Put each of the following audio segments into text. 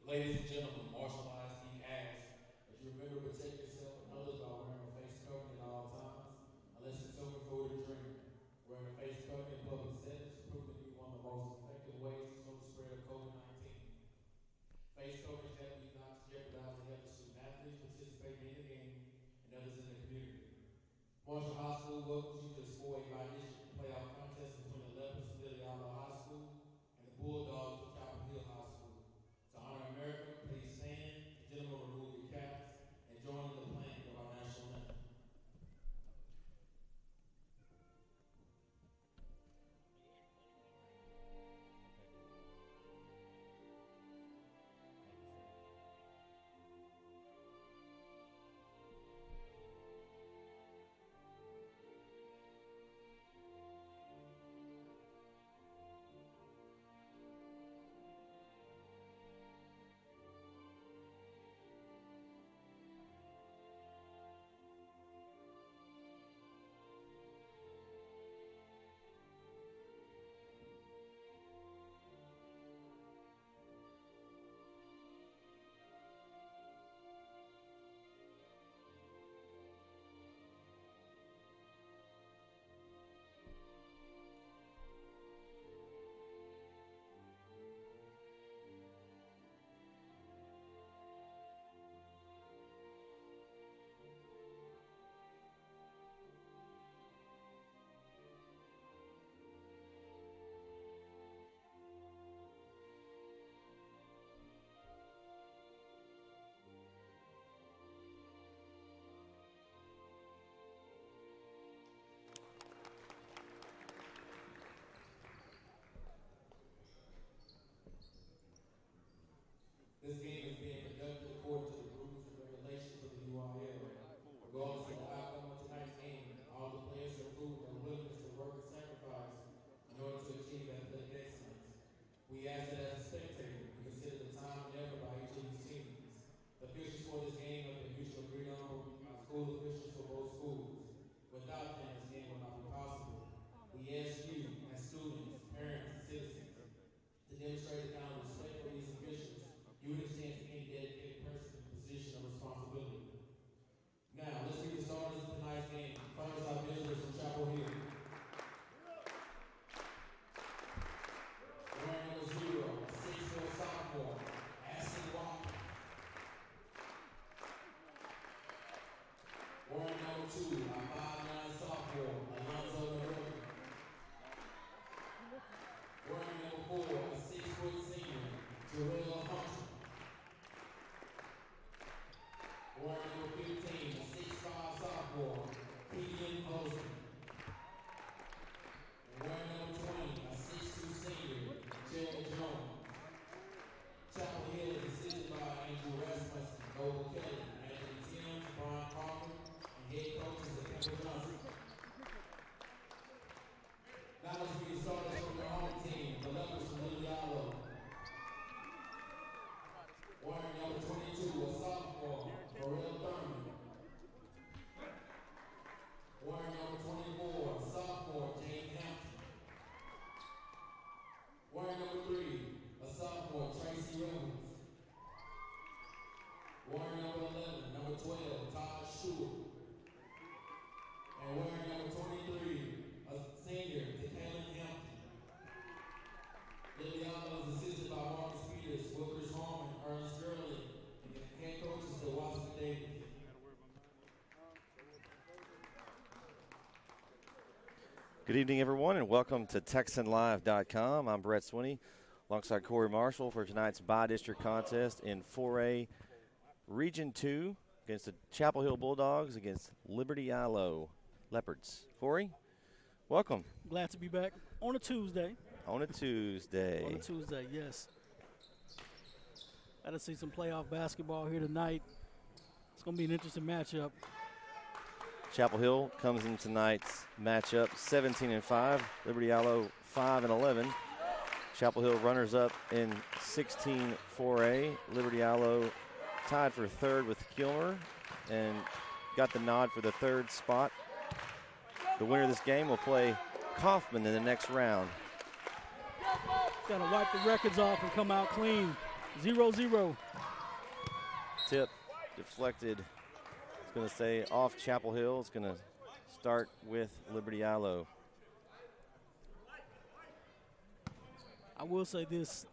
Ladies and gentlemen, martial arts being asked, as you remember, protect yourself and others by wearing a face covering at all times, unless it's soaking food or drink. Wearing a face covering in public settings is proven to be one of the most effective ways to slow the spread of COVID-19. Face coverings help you not to jeopardize the health of student athletes participating in the game and others in the community. Marshall High School welcomes you to the 4A by-district playoff contest between the Leopards of Liberty-Eylau High School and the Bulldogs of Chapel Hill High School. To honor America, please stand. The gentlemen will remove your caps and join in the playing of our national anthem. This game is being conducted according to the rules and regulations of the UIL. Regardless of the outcome of tonight's game, all the players have proven their willingness to work and sacrifice in order to achieve athletic excellence. We ask that as a spectator, you consider the time and effort by each of these teams. The officials for this game have been mutually agreed on by school officials for both schools. Without them, this game would not be possible. We ask you, as students, parents, and citizens, to demonstrate the kind of respect for these officials you would extend to any dedicated person in a position of responsibility. Now, let's get the starters of tonight's game. First, our visitors from Chapel Hill. Wearing number 0, a 6'4" sophomore, Ashley Walker. Wearing number 2, a 5'9" sophomore, Alonzo Norton. Wearing number 4, a 6-foot senior, Jarrell Hunter. Wearing number 15, a 6'5" sophomore, Keegan Olsen. And wearing number 20, a 6'2" senior, Gerald Jones. Chapel Hill is assisted by Andrew Rasmussen, Noble Kelly, Anthony Timms, Brian Parker, and head coaches of Kemper Johnson. Now let's get started from their home team, the Leopards from Liberty-Eylau. Wearing number 22, a sophomore, Pharrell Thurman. Wearing number 24, a sophomore, James Hampton. Wearing number 3, a sophomore, Tracy Rose. Wearing number 11, number 12, Todd Stewart. And wearing number 23, a senior, Taylor Hampton. Liberty-Eylau is assisted by Marcus Peters, Wilkers Harmon, Ernest Gurley, and the head coaches to Washington Davis. Good evening, everyone, and welcome to TexanLive.com. I'm Brett Swinney, alongside Corey Marshall for tonight's bi-district contest in 4A Region 2 against the Chapel Hill Bulldogs against Liberty-Eylau Leopards. Corey, welcome. Glad to be back on a Tuesday. On a Tuesday. On a Tuesday, yes. Got to see some playoff basketball here tonight. It's going to be an interesting matchup. Chapel Hill comes in tonight's matchup 17-5. Liberty-Eylau 5-11. Chapel Hill runners up in 16 4A. Liberty-Eylau tied for third with Kilmer and got the nod for the third spot. The winner of this game will play Kaufman in the next round. Got to wipe the records off and come out clean. 0-0. Tip deflected. It's going to say off Chapel Hill. It's going to start with Liberty-Eylau. I will say this.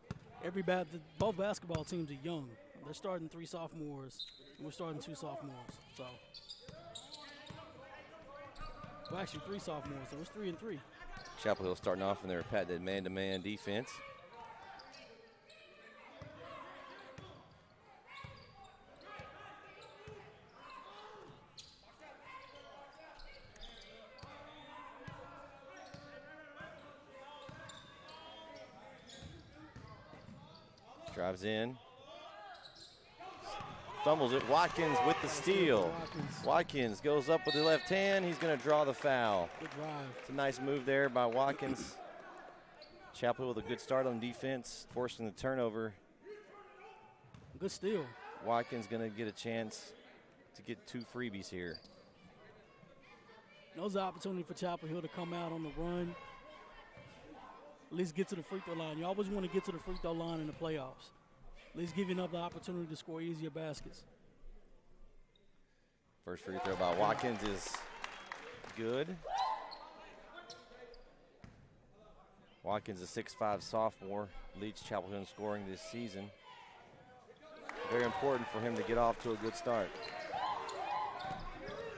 Both basketball teams are young. They're starting 3 sophomores, and we're starting 2 sophomores. So, well, actually 3 sophomores, so it's 3 and 3. Chapel Hill starting off in their patented man-to-man defense. Drives in. Fumbles it. Watkins with the steal. Watkins goes up with the left hand. He's going to draw the foul. Good drive. It's a nice move there by Watkins. Chapel with a good start on defense, forcing the turnover. Good steal. Watkins going to get a chance to get 2 freebies here. There's an opportunity for Chapel Hill to come out on the run. At least get to the free throw line. You always want to get to the free throw line in the playoffs. At least giving up the opportunity to score easier baskets. First free throw by Watkins is good. Watkins, a 6'5" sophomore, leads Chapel Hill in scoring this season. Very important for him to get off to a good start.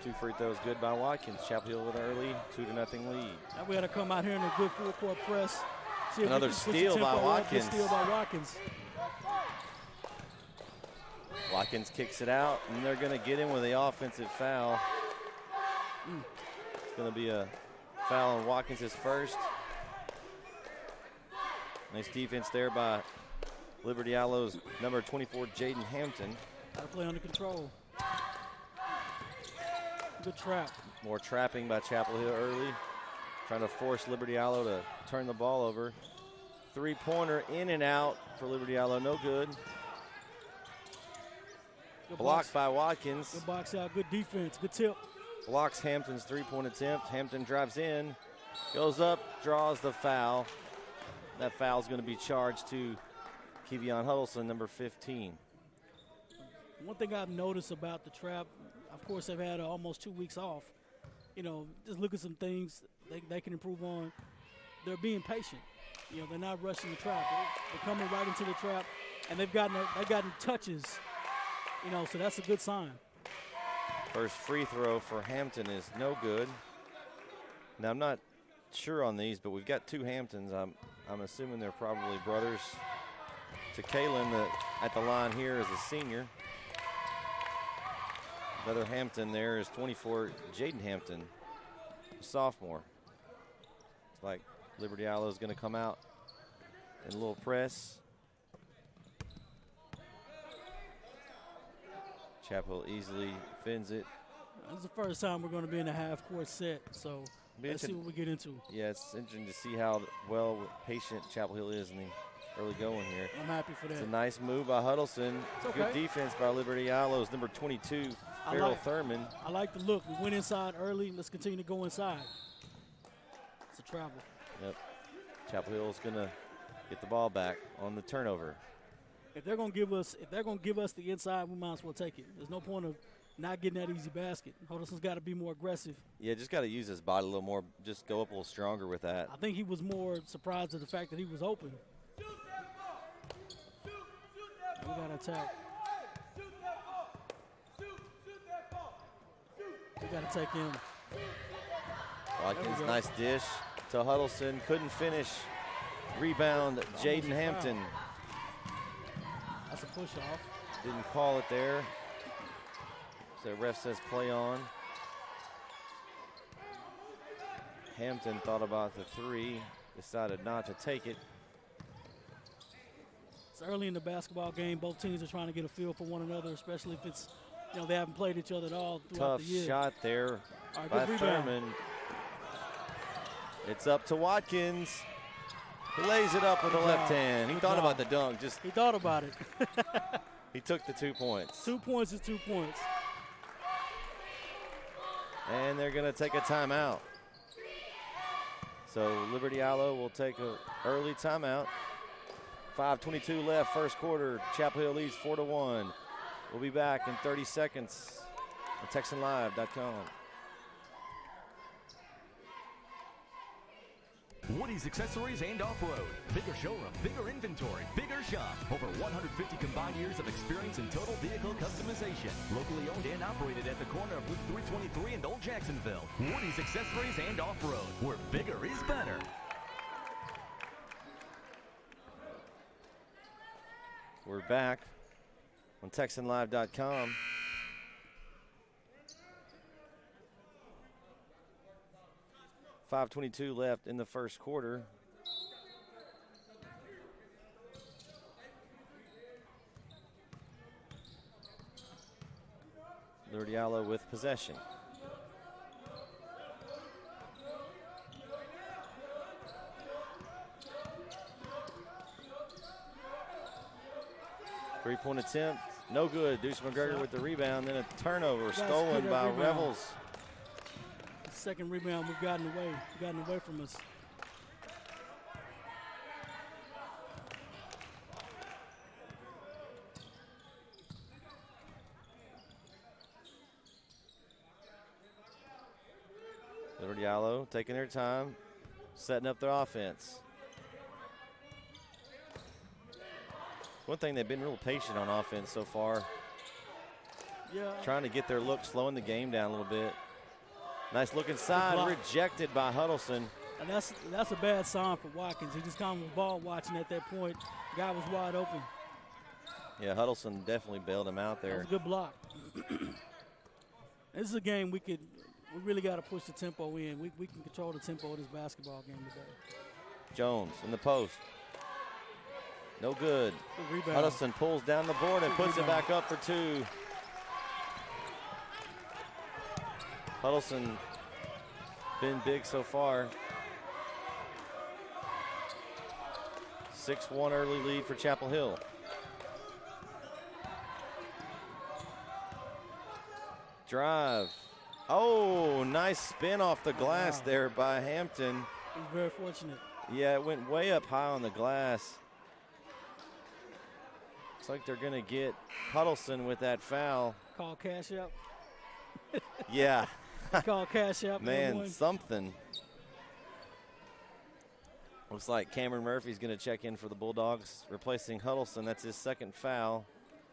2 free throws good by Watkins. Chapel Hill with an early 2-0 lead. Now we got to come out here in a good full court press. Another steal by Watkins. Steal by Watkins. Watkins kicks it out, and they're going to get him with the offensive foul. It's going to be a foul on Watkins' his first. Nice defense there by Liberty-Eylau's number 24, Jaden Hampton. Got to play under control. Good trap. More trapping by Chapel Hill early. Trying to force Liberty-Eylau to turn the ball over. 3-pointer in and out for Liberty-Eylau, no good. Blocked by Watkins. Good box out, good defense, good tip. Blocks Hampton's 3-point attempt. Hampton drives in, goes up, draws the foul. That foul is going to be charged to Kevion Huddleston, number 15. One thing I've noticed about the trap, of course, they've had almost 2 weeks off. You know, just look at some things they can improve on. They're being patient. You know, they're not rushing the trap. They're coming right into the trap, and they've gotten touches. You know, so that's a good sign. First free throw for Hampton is no good. Now, I'm not sure on these, but we've got 2 Hamptons. I'm assuming they're probably brothers. To Kalen at the line here is a senior. Another Hampton there is 24, Jaden Hampton, sophomore. It's like Liberty-Eylau is going to come out in a little press. Chapel easily fins it. This is the first time we're going to be in a half-court set, so let's see what we get into. Yeah, it's interesting to see how well patient Chapel Hill is in the early going here. I'm happy for that. It's a nice move by Huddleston. Okay. Good defense by Liberty-Eylau's number 22, Farrell Thurman. I like the look. We went inside early. Let's continue to go inside. It's a travel. Yep. Chapel Hill is going to get the ball back on the turnover. If they're going to give us the inside, we might as well take it. There's no point of not getting that easy basket. Huddleston's got to be more aggressive. Yeah, just got to use his body a little more. Just go up a little stronger with that. I think he was more surprised at the fact that he was open. We got to attack. We got to take him. Watkins, nice dish to Huddleston. Couldn't finish. Rebound, Jaden Hampton. That's a push-off. Didn't call it there. So ref says play on. Hampton thought about the 3, decided not to take it. It's early in the basketball game. Both teams are trying to get a feel for one another, especially if it's, you know, they haven't played each other at all throughout the year. Tough shot there right, by Thurman. It's up to Watkins. He lays it up with the left hand. He thought about the dunk. He thought about it. He took the 2 points. 2 points is 2 points. And they're going to take a timeout. So Liberty-Eylau will take an early timeout. 5:22 left, first quarter. Chapel Hill leads 4-1. We'll be back in 30 seconds on TexanLive.com. Woody's Accessories and Off-Road. Bigger showroom, bigger inventory, bigger shop. Over 150 combined years of experience in total vehicle customization. Locally owned and operated at the corner of Route 323 and Old Jacksonville. Woody's Accessories and Off-Road, where bigger is better. We're back on TexanLive.com. .522 left in the first quarter. Liberty-Eylau with possession. Three-point attempt, no good. Deuce McGregor with the rebound, then a turnover stolen by Revels. Second rebound, we've gotten away from us. Liberty-Eylau taking their time, setting up their offense. One thing, they've been real patient on offense so far. Yeah. Trying to get their look, slowing the game down a little bit. Nice look inside, rejected by Huddleston. And that's a bad sign for Watkins. He just kind of was ball watching at that point. The guy was wide open. Yeah, Huddleston definitely bailed him out there. That was a good block. This is a game we really got to push the tempo in. We can control the tempo of this basketball game today. Jones in the post. No good. Good rebound. Huddleston pulls down the board and puts it back up for two. Huddleston been big so far. 6-1 early lead for Chapel Hill. Drive. Oh, nice spin off the glass there by Hampton. He was very fortunate. Yeah, it went way up high on the glass. Looks like they're going to get Huddleston with that foul. Call cash out. Yeah. Call cash out. Man, something. Looks like Cameron Murphy's going to check in for the Bulldogs, replacing Huddleston. That's his second foul.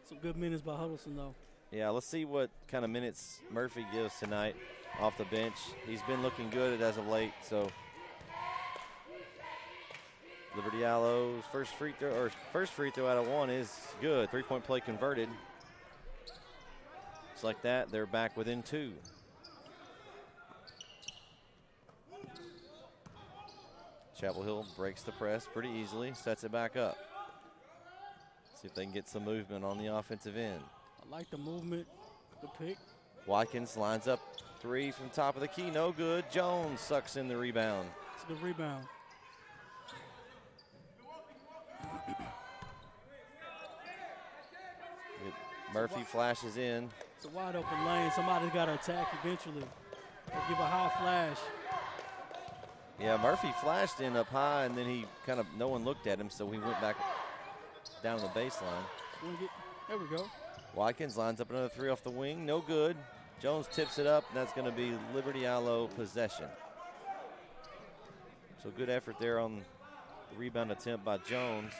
Some good minutes by Huddleston, though. Yeah, let's see what kind of minutes Murphy gives tonight off the bench. He's been looking good as of late, so. Liberty-Eylau's first free throw out of one is good. Three-point play converted. Just like that, they're back within two. Chapel Hill breaks the press pretty easily, sets it back up. See if they can get some movement on the offensive end. I like the movement, the pick. Watkins lines up three from top of the key, no good. Jones sucks in the rebound. It's a good rebound. Murphy flashes in. It's a wide open lane. Somebody's got to attack eventually. Or give a high flash. Yeah, Murphy flashed in up high, and then he kind of, no one looked at him, so he went back down the baseline. There we go. Watkins lines up another three off the wing, no good. Jones tips it up, and that's going to be Liberty-Eylau possession. So good effort there on the rebound attempt by Jones.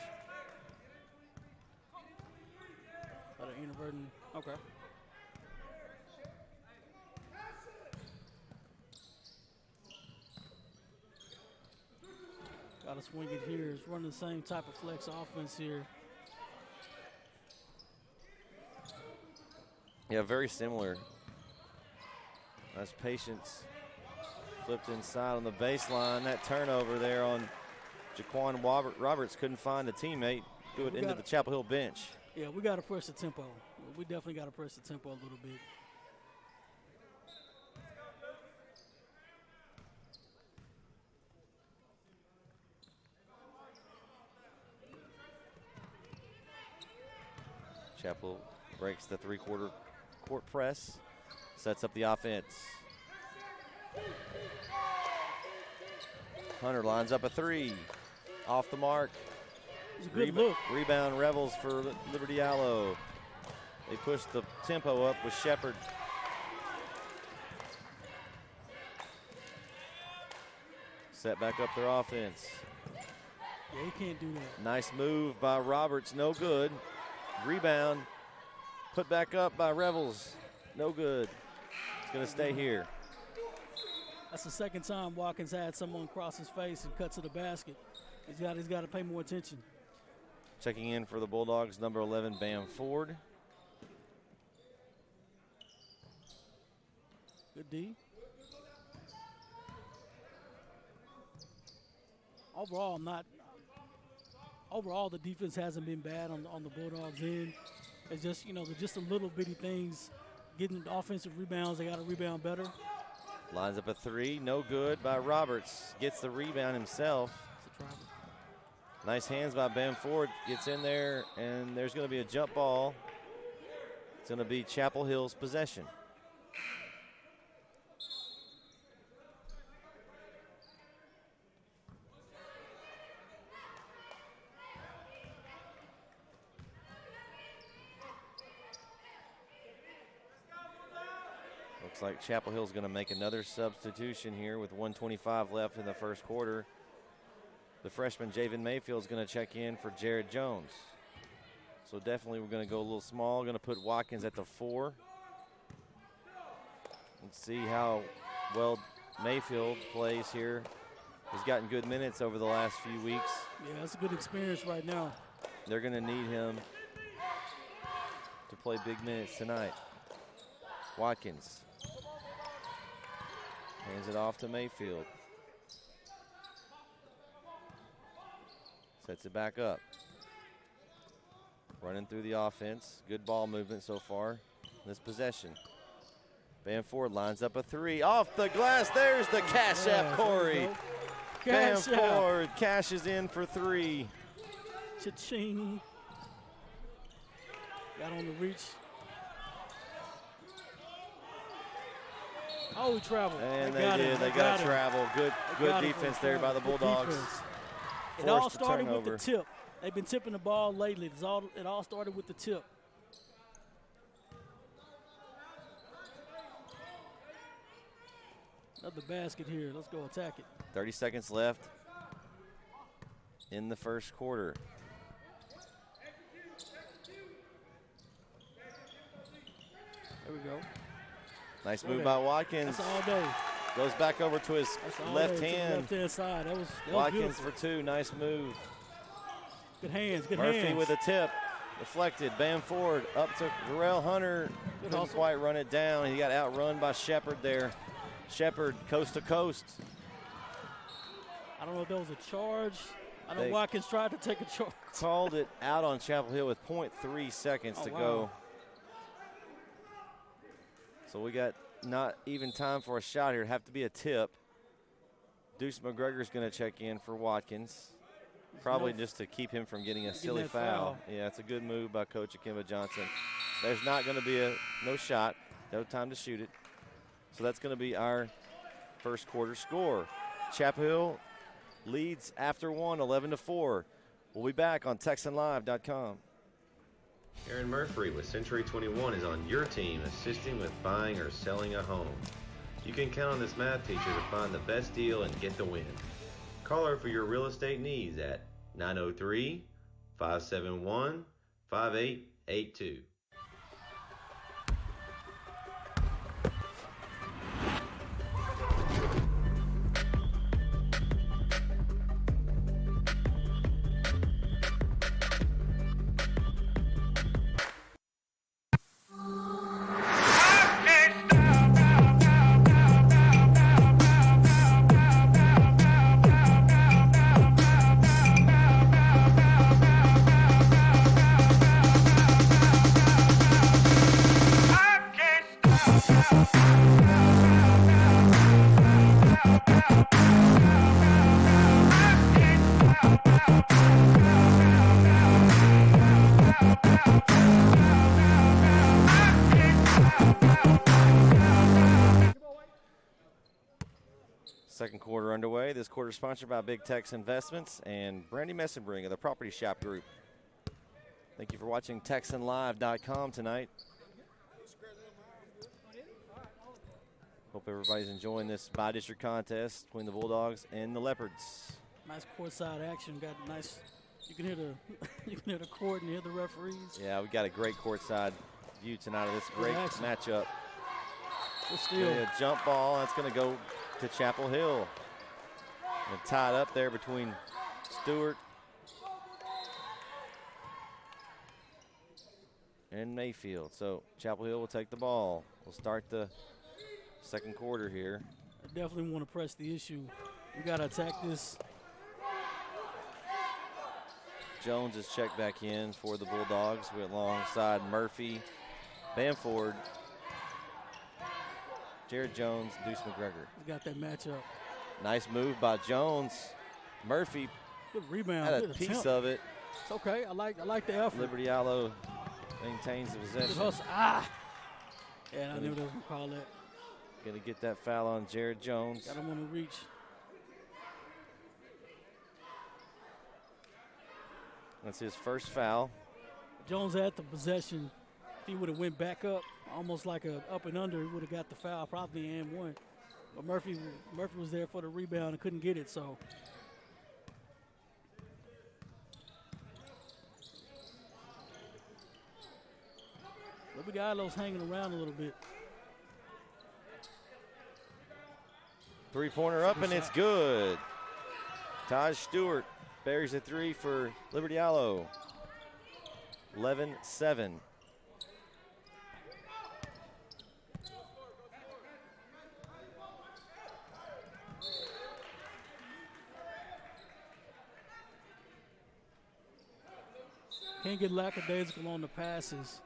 Inadvertent. Okay. Got to swing it here. It's running the same type of flex offense here. Yeah, very similar. Nice patience. Flipped inside on the baseline. That turnover there on Jaquan Roberts couldn't find a teammate. Do it into the Chapel Hill bench. Yeah, we got to press the tempo. We definitely got to press the tempo a little bit. Chapel breaks the three-quarter court press, sets up the offense. Hunter lines up a three. Off the mark. It's a good look. Rebound Rebels for Liberty-Eylau. They push the tempo up with Shepard. Set back up their offense. Yeah, he can't do that. Nice move by Roberts, no good. Rebound, put back up by Rebels, no good. It's gonna stay here. That's the second time Watkins had someone cross his face and cut to the basket. He's got to pay more attention. Checking in for the Bulldogs, number 11, Bam Ford. Good D. Overall, the defense hasn't been bad on the Bulldogs' end. It's just, just a little bitty things. Getting offensive rebounds, they got to rebound better. Lines up a three, no good by Roberts. Gets the rebound himself. Nice hands by Bam Ford. Gets in there, and there's going to be a jump ball. It's going to be Chapel Hill's possession. Looks like Chapel Hill's going to make another substitution here with 1:25 left in the first quarter. The freshman Javen Mayfield is going to check in for Jared Jones. So definitely we're going to go a little small. Going to put Watkins at the 4. Let's see how well Mayfield plays here. He's gotten good minutes over the last few weeks. Yeah, that's a good experience right now. They're going to need him to play big minutes tonight. Watkins hands it off to Mayfield. Sets it back up. Running through the offense. Good ball movement so far in this possession. Bam Ford lines up a 3. Off the glass. There's the cash app, Corey. Bam Ford cashes in for 3. Cha-ching. Got on the reach. Oh, he traveled. And they did. They got to travel. Good defense there by the Bulldogs. It all started with the tip. They've been tipping the ball lately. It all started with the tip. Another basket here. Let's go attack it. 30 seconds left in the first quarter. There we go. Nice move by Watkins. That's all day. Goes back over to his left hand. Left-hand side. That was Watkins for 2. Nice move. Good hands. Good Murphy hands. with a tip. Deflected. Bam Ford up to Jarrell Hunter. Couldn't quite run it down. He got outrun by Shepard there. Shepard coast to coast. I don't know if that was a charge. I know Watkins tried to take a charge. Called it out on Chapel Hill with 0.3 seconds to go. So we got not even time for a shot here. It'd have to be a tip. Deuce McGregor's going to check in for Watkins. Probably just to keep him from getting a silly foul. Yeah, it's a good move by Coach Akimba Johnson. There's not going to be no shot. No time to shoot it. So that's going to be our first quarter score. Chapel Hill leads after 1, 11-4. We'll be back on TexanLive.com. Aaron Murphy with Century 21 is on your team assisting with buying or selling a home. You can count on this math teacher to find the best deal and get the win. Call her for your real estate needs at 903-571-5882. Second quarter underway. This quarter sponsored by Big Tex Investments and Brandy Messenbring of the Property Shop Group. Thank you for watching TexanLive.com tonight. Hope everybody's enjoying this bi-district contest between the Bulldogs and the Leopards. Nice courtside action. Got nice. You can hear the you can hear the court and hear the referees. Yeah, we got a great courtside view tonight of this great matchup. A jump ball. That's going to go to Chapel Hill. And tied up there between Stewart and Mayfield. So Chapel Hill will take the ball. We'll start the second quarter here. I definitely want to press the issue. We got to attack this. Jones is checked back in for the Bulldogs. We're alongside Murphy, Bamford, Jared Jones, Deuce McGregor. He's got that matchup. Nice move by Jones. Murphy good rebound. had a good piece attempt. of it. It's okay. I like the effort. Liberty-Eylau maintains the possession. Good hustle. Ah! Yeah, I knew they was going to call that. Going to get that foul on Jared Jones. Got him on the reach. That's his first foul. Jones had the possession. If he would have went back up, almost like a up and under, he would have got the foul, probably and one. But Murphy was there for the rebound and couldn't get it, so. Liberty-Eilau's hanging around a little bit. Three-pointer up, and it's good. Taj Stewart buries a three for Liberty-Eylau. 11-7. Can't get lackadaisical on the passes.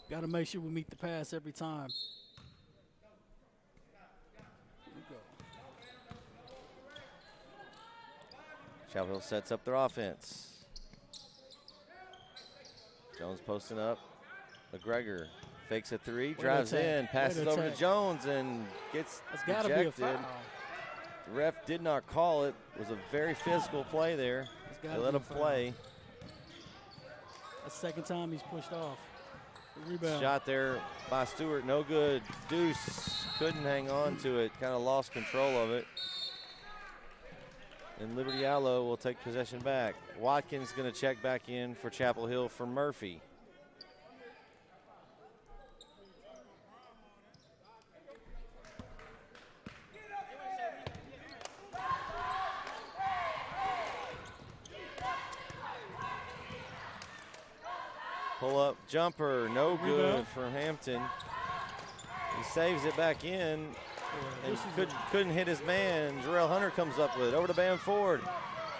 Got to make sure we meet the pass every time. Chapel Hill sets up their offense. Jones posting up. McGregor fakes a three, drives in, passes over to Jones, and gets ejected. Be a foul. The ref did not call it. It was a very physical play there. They let him play. That's the second time he's pushed off. The rebound. Shot there by Stewart, no good. Deuce couldn't hang on to it, kind of lost control of it. And Liberty-Eylau will take possession back. Watkins going to check back in for Chapel Hill for Murphy. Pull-up jumper, no good for Hampton. He saves it back in. And couldn't hit his man. Jarrell Hunter comes up with it. Over to Bamford.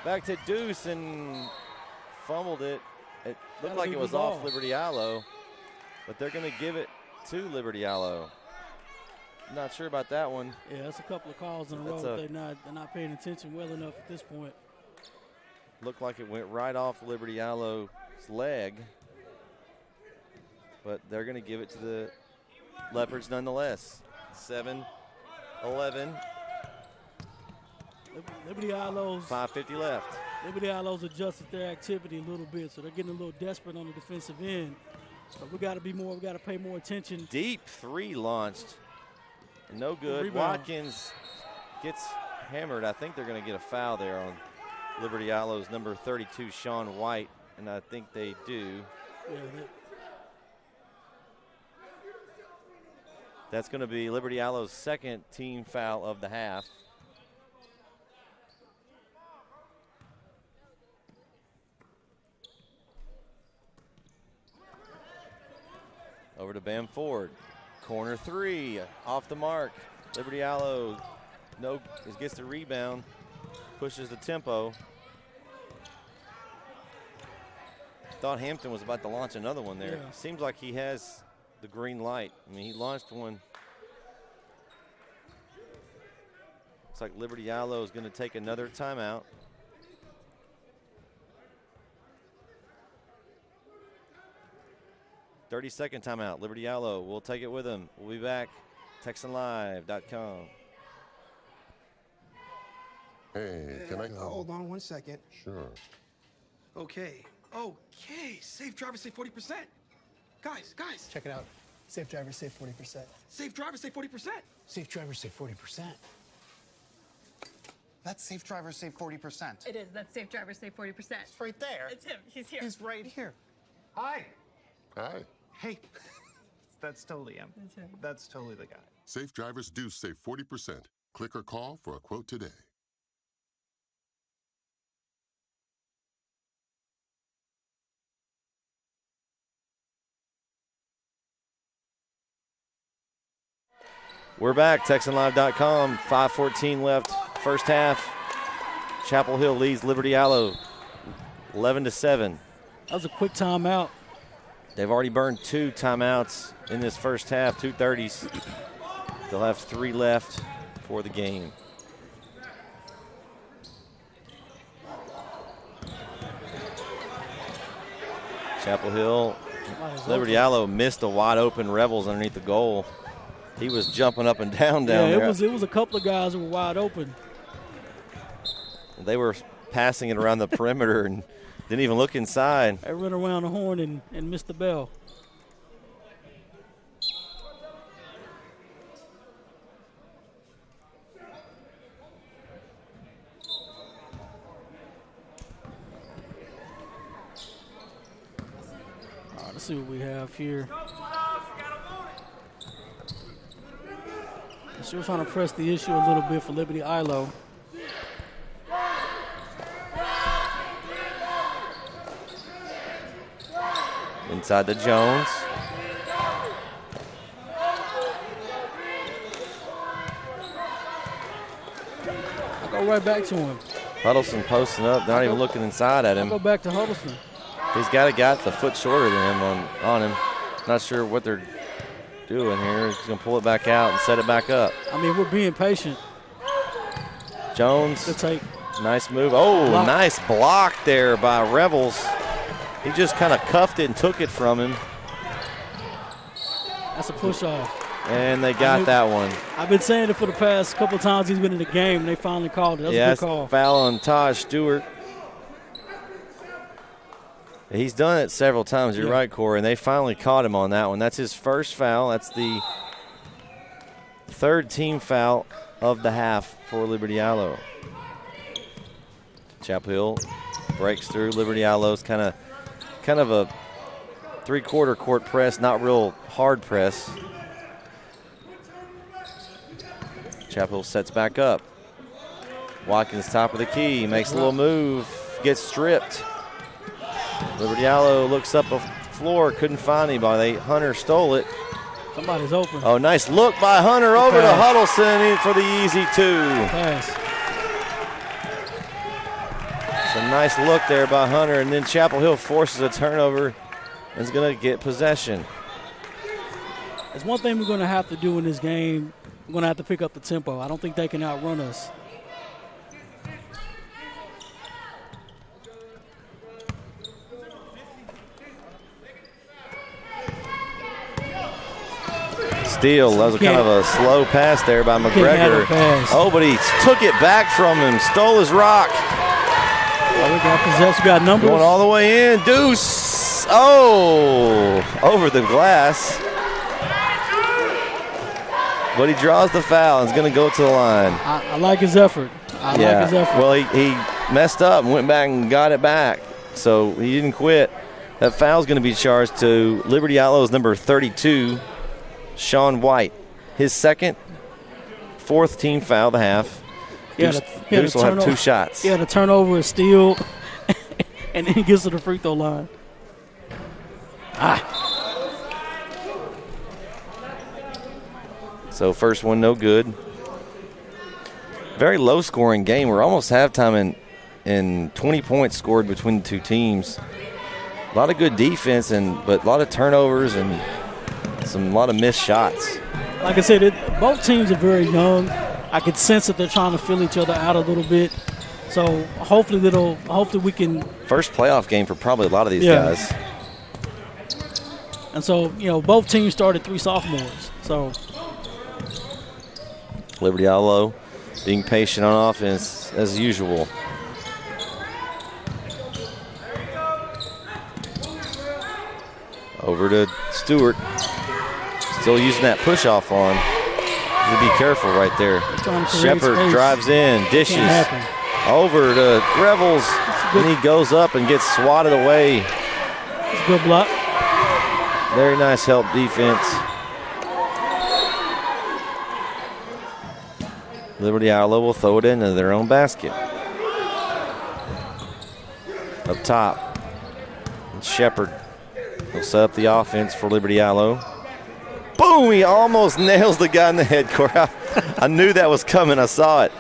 Back to Deuce and fumbled it. It looked like it was off Liberty-Eylau, but they're going to give it to Liberty-Eylau. Not sure about that one. Yeah, that's a couple of calls in a row. They're not paying attention well enough at this point. Looked like it went right off Liberty-Eilau's leg, but they're going to give it to the Leopards nonetheless. 7-11. Liberty-Eilau's 5:50 left. Liberty-Eilau's adjusted their activity a little bit, so they're getting a little desperate on the defensive end. But we got to be more. We got to pay more attention. Deep three launched, no good. Watkins gets hammered. I think they're going to get a foul there on Liberty-Eilau's number 32, Sean White, and I think they do. Yeah. That's going to be Liberty-Eilau's second team foul of the half. Over to Bamford. Corner three, off the mark. Liberty-Eylau gets the rebound, pushes the tempo. Thought Hampton was about to launch another one there. Yeah. Seems like he has the green light. I mean, he launched one. Looks like Liberty-Eylau is going to take another timeout. .30-second timeout. Liberty-Eylau will take it with him. We'll be back TexanLive.com. Hey, can I Hold on 1 second. Sure. Okay. Safe driver, save 40%. Guys. Check it out. Safe driver, save 40%. Safe driver, save 40%. Safe driver, save 40%. That's Safe Driver Save 40%. It is. That's Safe Driver Save 40%. It's right there. It's him. He's here. He's right here. Hi. Hi. Hey, that's totally him. That's him. That's totally the guy. Safe drivers do save 40%. Click or call for a quote today. We're back, TexanLive.com. 5:14 left, first half. Chapel Hill leads Liberty-Eylau 11-7. That was a quick timeout. They've already burned 2 timeouts in this first half, 2:30s. They'll have 3 left for the game. Chapel Hill, Liberty-Eylau missed a wide open Rebels underneath the goal. He was jumping up and down there. It was a couple of guys who were wide open. They were passing it around the perimeter and didn't even look inside. They ran around the horn and missed the bell. All right, let's see what we have here. Still trying to press the issue a little bit for Liberty-Eylau. Inside to Jones. I'll go right back to him. Huddleston posting up, not even looking inside at him. I'll go back to Huddleston. He's got a guy that's a foot shorter than him on him. Not sure what they're doing here. He's going to pull it back out and set it back up. I mean, we're being patient. Jones, Good take. nice move. Oh, Block. Nice block there by Rebels. He just kind of cuffed it and took it from him. That's a push-off. And they got that one. I've been saying it for the past couple of times he's been in the game, and they finally called it. That's a good call. Foul on Taj Stewart. He's done it several times. You're right, Corey, and they finally caught him on that one. That's his first foul. That's the 3rd team foul of the half for Liberty-Eylau. Chapel Hill breaks through. Liberty-Eilau's kind of a 3/4 court press, not real hard press. Chapel Hill sets back up. Watkins top of the key, makes a little move, gets stripped. Liberty-Eylau looks up the floor, couldn't find anybody. Hunter stole it. Somebody's open. Oh, nice look by Hunter over to Huddleston in for the easy 2. Pass. It's a nice look there by Hunter, and then Chapel Hill forces a turnover and is going to get possession. There's one thing we're going to have to do in this game. We're going to have to pick up the tempo. I don't think they can outrun us. Steal. That was kind of a slow pass there by McGregor. Oh, but he took it back from him. Stole his rock. Oh, we got possession. We got numbers. Going all the way in. Deuce. Oh, over the glass. But he draws the foul and is going to go to the line. I like his effort. I like his effort. Well, he messed up and went back and got it back. So he didn't quit. That foul is going to be charged to Liberty-Eilau's number 32, Sean White. His 2nd, 4th team foul of the half. Deuce will have 2 shots. He had a turnover, a steal, and then he gets to the free throw line. So first one, no good. Very low-scoring game. We're almost halftime and 20 points scored between the 2 teams. A lot of good defense, but a lot of turnovers and a lot of missed shots. Like I said, both teams are very young. I could sense that they're trying to fill each other out a little bit. So hopefully we can. First playoff game for probably a lot of these guys. And so, both teams started 3 sophomores. So Liberty-Eylau being patient on offense as usual. Over to Stewart. Still using that push-off on. To be careful right there. Shepard drives in, dishes. Over to Revels. And he goes up and gets swatted away. Good block. Very nice help defense. Liberty-Eylau will throw it into their own basket. Up top, Shepard will set up the offense for Liberty-Eylau. Boom, he almost nails the guy in the head, Corey. I knew that was coming, I saw it.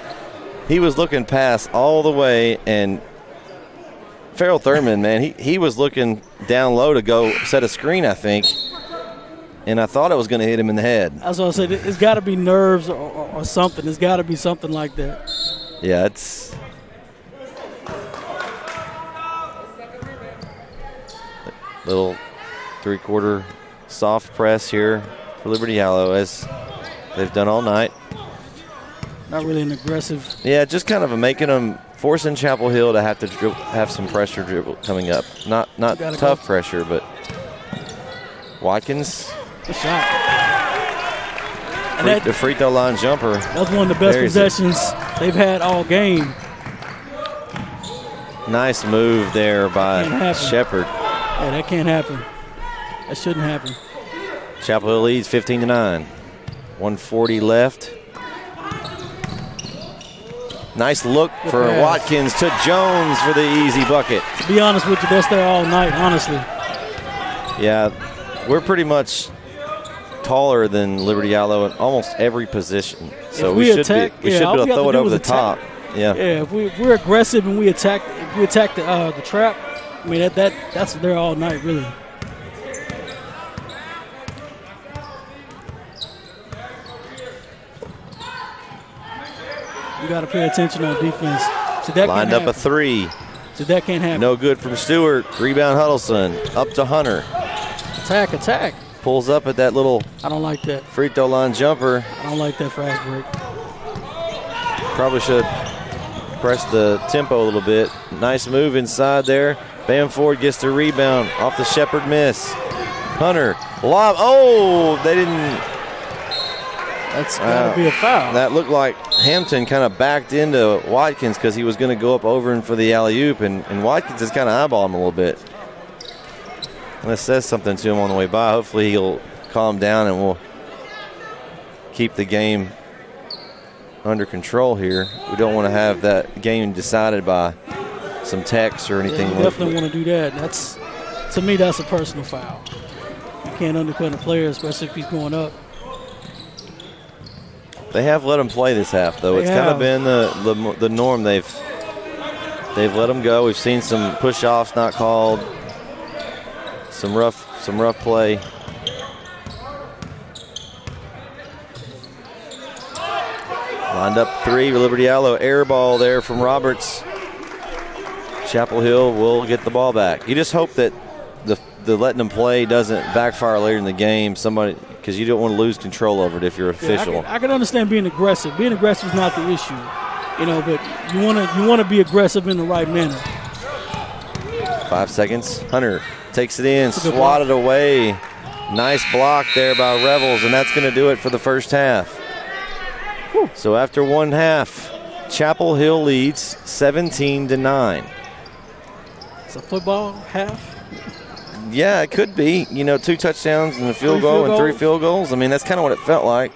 He was looking past all the way, and Farrell Thurman, man, he was looking down low to go set a screen, I think, and I thought it was going to hit him in the head. That's what I said. It's got to be nerves or something. It's got to be something like that. Yeah, it's little three-quarter soft press here for Liberty-Eylau, as they've done all night. Not really an aggressive. Yeah, just kind of making them, forcing Chapel Hill to have to have some pressure dribble coming up. Not tough pressure, but Watkins. Good shot. The free throw line jumper. That's one of the best possessions they've had all game. Nice move there by Shepard. Yeah, that can't happen. That shouldn't happen. Chapel Hill leads 15-9. 1:40 left. Nice look for Watkins to Jones for the easy bucket. To be honest with you, that's there all night, honestly. Yeah, we're pretty much taller than Liberty-Eylau in almost every position. So we should be able to throw it over the top. Yeah. Yeah, if we're aggressive and we attack the trap, I mean that's there all night, really. You got to pay attention on defense. So that lined up a three. So that can't happen. No good from Stewart. Rebound Huddleston. Up to Hunter. Attack. Pulls up at that little. I don't like that. Free throw line jumper. I don't like that fast break. Probably should press the tempo a little bit. Nice move inside there. Bamford gets the rebound off the Shepard miss. Hunter. Lob. Oh, they didn't. That's got to be a foul. That looked like Hampton kind of backed into Watkins because he was going to go up over him for the alley-oop, and Watkins just kind of eyeballed him a little bit. And that says something to him on the way by. Hopefully he'll calm down and we'll keep the game under control here. We don't want to have that game decided by some text or anything. Yeah, you definitely want to do that. To me, that's a personal foul. You can't undercut a player, especially if he's going up. They have let him play this half, though. It's kind of been the norm. They've let him go. We've seen some push-offs not called, some rough play. Lined up three for Liberty-Eylau. Air ball there from Roberts. Chapel Hill will get the ball back. You just hope that the letting them play doesn't backfire later in the game. Because you don't want to lose control over it if you're official. Yeah, I can understand being aggressive. Being aggressive is not the issue, but you want to be aggressive in the right manner. 5 seconds. Hunter takes it in, swatted away. Nice block there by Revels, and that's going to do it for the first half. Whew. So after one half, Chapel Hill leads 17-9. It's a football half. Yeah, it could be. 2 touchdowns and a field goal and 3 field goals. I mean, that's kind of what it felt like.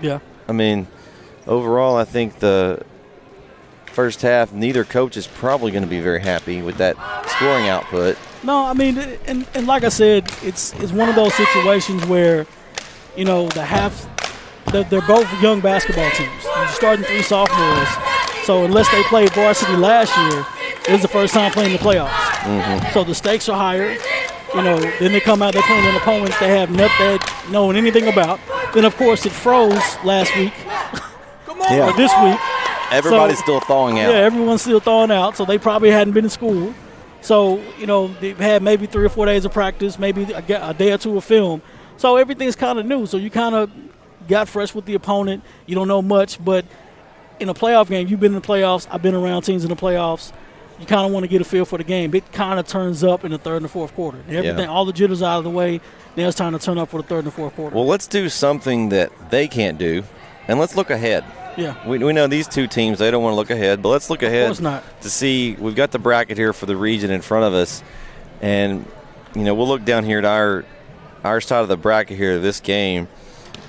Yeah. I mean, overall, I think the first half, neither coach is probably going to be very happy with that scoring output. No, I mean, and like I said, it's one of those situations where, the half, they're both young basketball teams. You're starting 3 sophomores. So unless they played varsity last year, it was the first time playing the playoffs. Mm-hmm. So the stakes are higher. Then they come out, they're playing an opponent they have not known anything about. Then, of course, it froze last week. Or this week. Everybody's still thawing out. Yeah, everyone's still thawing out, so they probably hadn't been in school. So, they've had maybe 3 or 4 days of practice, maybe a day or two of film. So everything's kind of new. So you kind of got fresh with the opponent. You don't know much, but in a playoff game, you've been in the playoffs. I've been around teams in the playoffs. You kind of want to get a feel for the game. It kind of turns up in the third and the fourth quarter. Everything, all the jitters out of the way. Now it's time to turn up for the third and the fourth quarter. Well, let's do something that they can't do, and let's look ahead. Yeah. We know these two teams, they don't want to look ahead, but let's look ahead Of course not. to see. We've got the bracket here for the region in front of us, and, we'll look down here at our side of the bracket here, this game.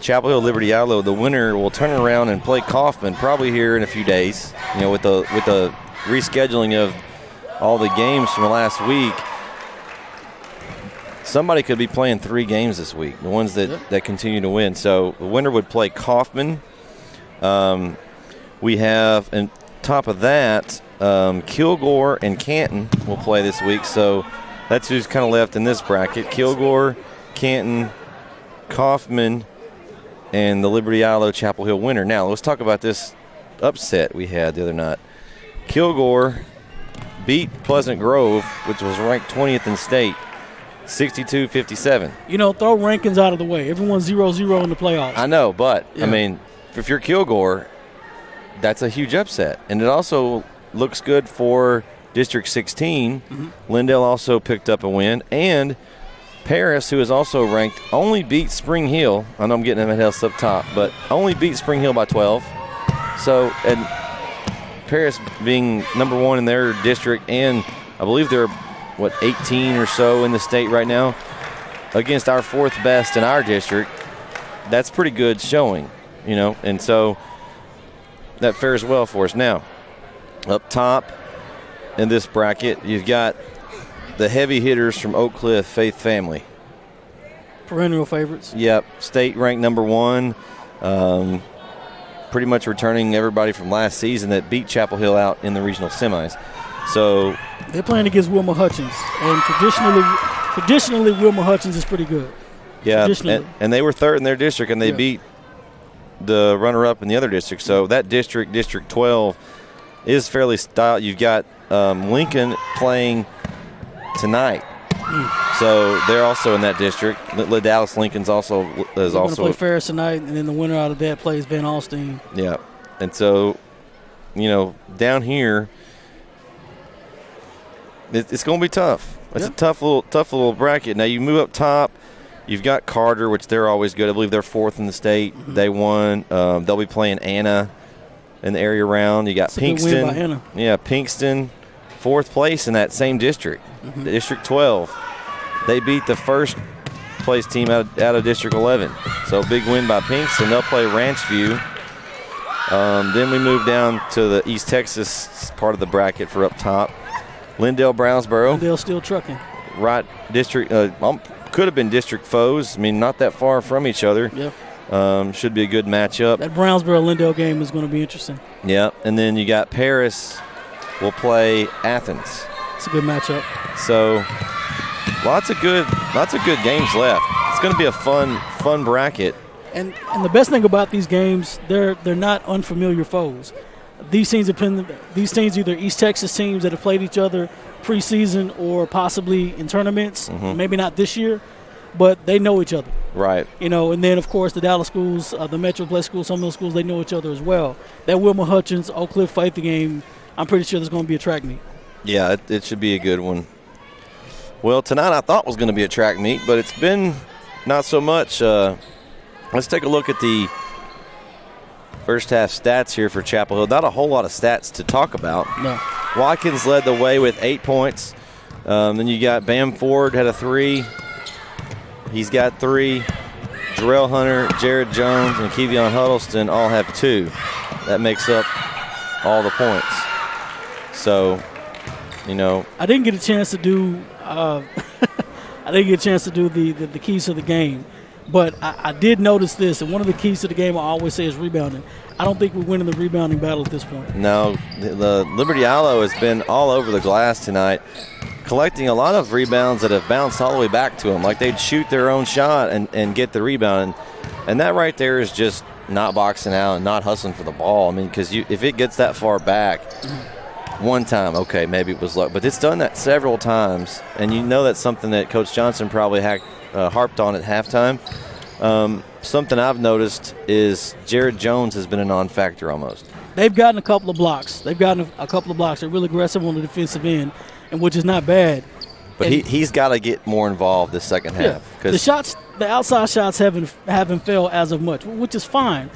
Chapel Hill, Liberty-Eylau, the winner will turn around and play Kaufman probably here in a few days, with the rescheduling of all the games from the last week. Somebody could be playing 3 games this week, the ones that continue to win. So the winner would play Kaufman. We have, on top of that, Kilgore and Canton will play this week. So that's who's kind of left in this bracket. Kilgore, Canton, Kaufman, and the Liberty-Eylau Chapel Hill winner. Now, let's talk about this upset we had the other night. Kilgore beat Pleasant Grove, which was ranked 20th in state, 62-57. Throw rankings out of the way. Everyone's 0-0 in the playoffs. I know, but, if you're Kilgore, that's a huge upset. And it also looks good for District 16. Lindale also picked up a win. And Paris, who is also ranked, only beat Spring Hill. I know I'm getting them at up top, but only beat Spring Hill by 12. So, and Paris being number 1 in their district, and I believe they're, 18 or so in the state right now, against our 4th best in our district, that's pretty good showing, and so that fares well for us. Now, up top in this bracket, you've got the heavy hitters from Oak Cliff, Faith Family. Perennial favorites. Yep, state ranked number 1, pretty much returning everybody from last season that beat Chapel Hill out in the regional semis. So they're playing against Wilma Hutchins, and traditionally Wilma Hutchins is pretty good. Yeah, and they were 3rd in their district, and they beat the runner-up in the other district. So that district, District 12, is fairly stout. You've got Lincoln playing tonight, so they're also in that district. Dallas Lincoln's also is also going to play Ferris tonight, and then the winner out of that plays Van Alstyne. Yeah, and so down here, it's going to be tough. It's a tough little bracket. Now you move up top. You've got Carter, which they're always good. I believe they're 4th in the state. They won. They'll be playing Anna in the area round. You got Pinkston. Good win by Anna. Yeah, Pinkston, 4th place in that same district, District 12. They beat the first place team out of District 11. So big win by Pinkston. They'll play Ranchview. Then we move down to the East Texas part of the bracket for up top. Lindale, Brownsboro. Lindale still trucking. Right, district could have been district foes. I mean, not that far from each other. Yeah. Should be a good matchup. That Brownsboro-Lindale game is going to be interesting. Yeah, and then you got Paris will play Athens. It's a good matchup. So lots of good games left. It's going to be a fun bracket. And the best thing about these games, they're not unfamiliar foes. These teams either East Texas teams that have played each other preseason or possibly in tournaments. Maybe not this year, but they know each other. Right. And then, of course, the Dallas schools, the Metroplex schools, some of those schools, they know each other as well. That Wilma Hutchins, Oak Cliff Faith game, I'm pretty sure there's going to be a track meet. Yeah, it should be a good one. Well, tonight I thought was going to be a track meet, but it's been not so much. Let's take a look at the first half stats here for Chapel Hill. Not a whole lot of stats to talk about. No. Watkins led the way with 8 points. Then you got Bam Ford had a 3. He's got 3. Jarrell Hunter, Jared Jones, and Kevion Huddleston all have 2. That makes up all the points. So, I didn't get a chance to do the keys to the game. But I did notice this, and one of the keys to the game I always say is rebounding. I don't think we're winning the rebounding battle at this point. No, the Liberty-Eylau has been all over the glass tonight, collecting a lot of rebounds that have bounced all the way back to them. Like they'd shoot their own shot and get the rebound. And that right there is just not boxing out and not hustling for the ball. I mean, because if it gets that far back one time, okay, maybe it was luck. But it's done that several times, and that's something that Coach Johnson probably harped on at halftime. Something I've noticed is Jared Jones has been a non-factor almost. They've gotten a couple of blocks. They're really aggressive on the defensive end, and which is not bad. But he's got to get more involved this second half. The outside shots haven't failed as of much, which is fine.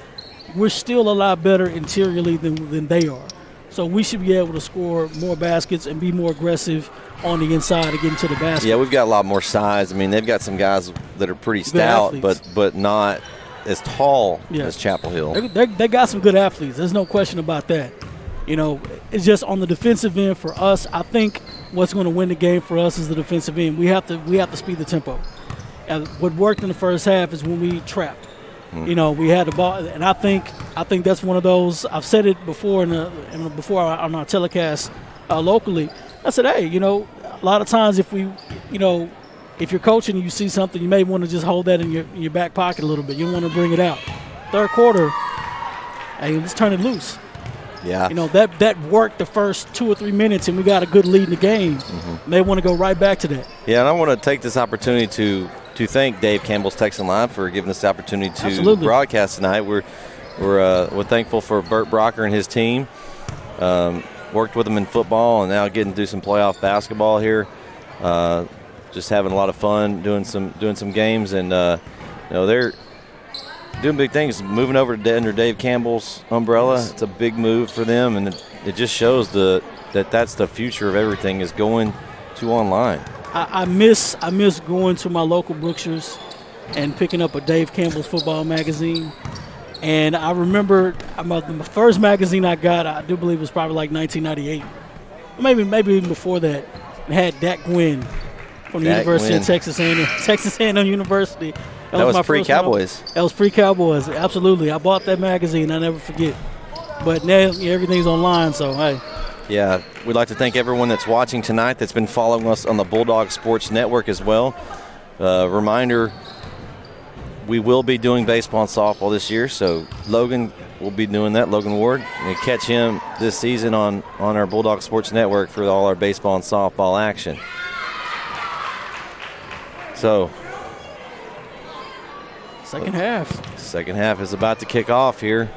We're still a lot better interiorly than they are. So we should be able to score more baskets and be more aggressive on the inside to get into the basket. Yeah, we've got a lot more size. I mean, they've got some guys that are pretty stout, but not as tall as Chapel Hill. They got some good athletes. There's no question about that. You know, it's just on the defensive end for us. I think what's going to win the game for us is the defensive end. We have to speed the tempo. And what worked in the first half is when we trapped. You know, we had the ball, and I think that's one of those. I've said it before before on our telecast locally. I said, hey, you know, a lot of times if you're coaching and you see something, you may want to just hold that in your back pocket a little bit. You don't want to bring it out. Third quarter, hey, let's turn it loose. Yeah. You know, that worked the first 2 or 3 minutes, and we got a good lead in the game. They want to go right back to that. Yeah, and I want to take this opportunity to thank Dave Campbell's Texan Live for giving us the opportunity to broadcast tonight. We're thankful for Burt Brocker and his team. Worked with them in football and now getting to do some playoff basketball here. Just having a lot of fun doing some games, and they're doing big things. Moving over to under Dave Campbell's umbrella, it's a big move for them, and it just shows that's the future of everything is going to online. I miss going to my local Brookshires and picking up a Dave Campbell's football magazine. And I remember my first magazine I got, I do believe, was probably like 1998. Maybe even before that. It had Dak Gwynn from the University of Texas A&M University. That was pre-Cowboys. That was pre-Cowboys, absolutely. I bought that magazine, I never forget. But now everything's online, so hey. Yeah, we'd like to thank everyone that's watching tonight that's been following us on the Bulldog Sports Network as well. Reminder, we will be doing baseball and softball this year, so Logan will be doing that, Logan Ward. You can catch him this season on our Bulldog Sports Network for all our baseball and softball action. So, second half is about to kick off here.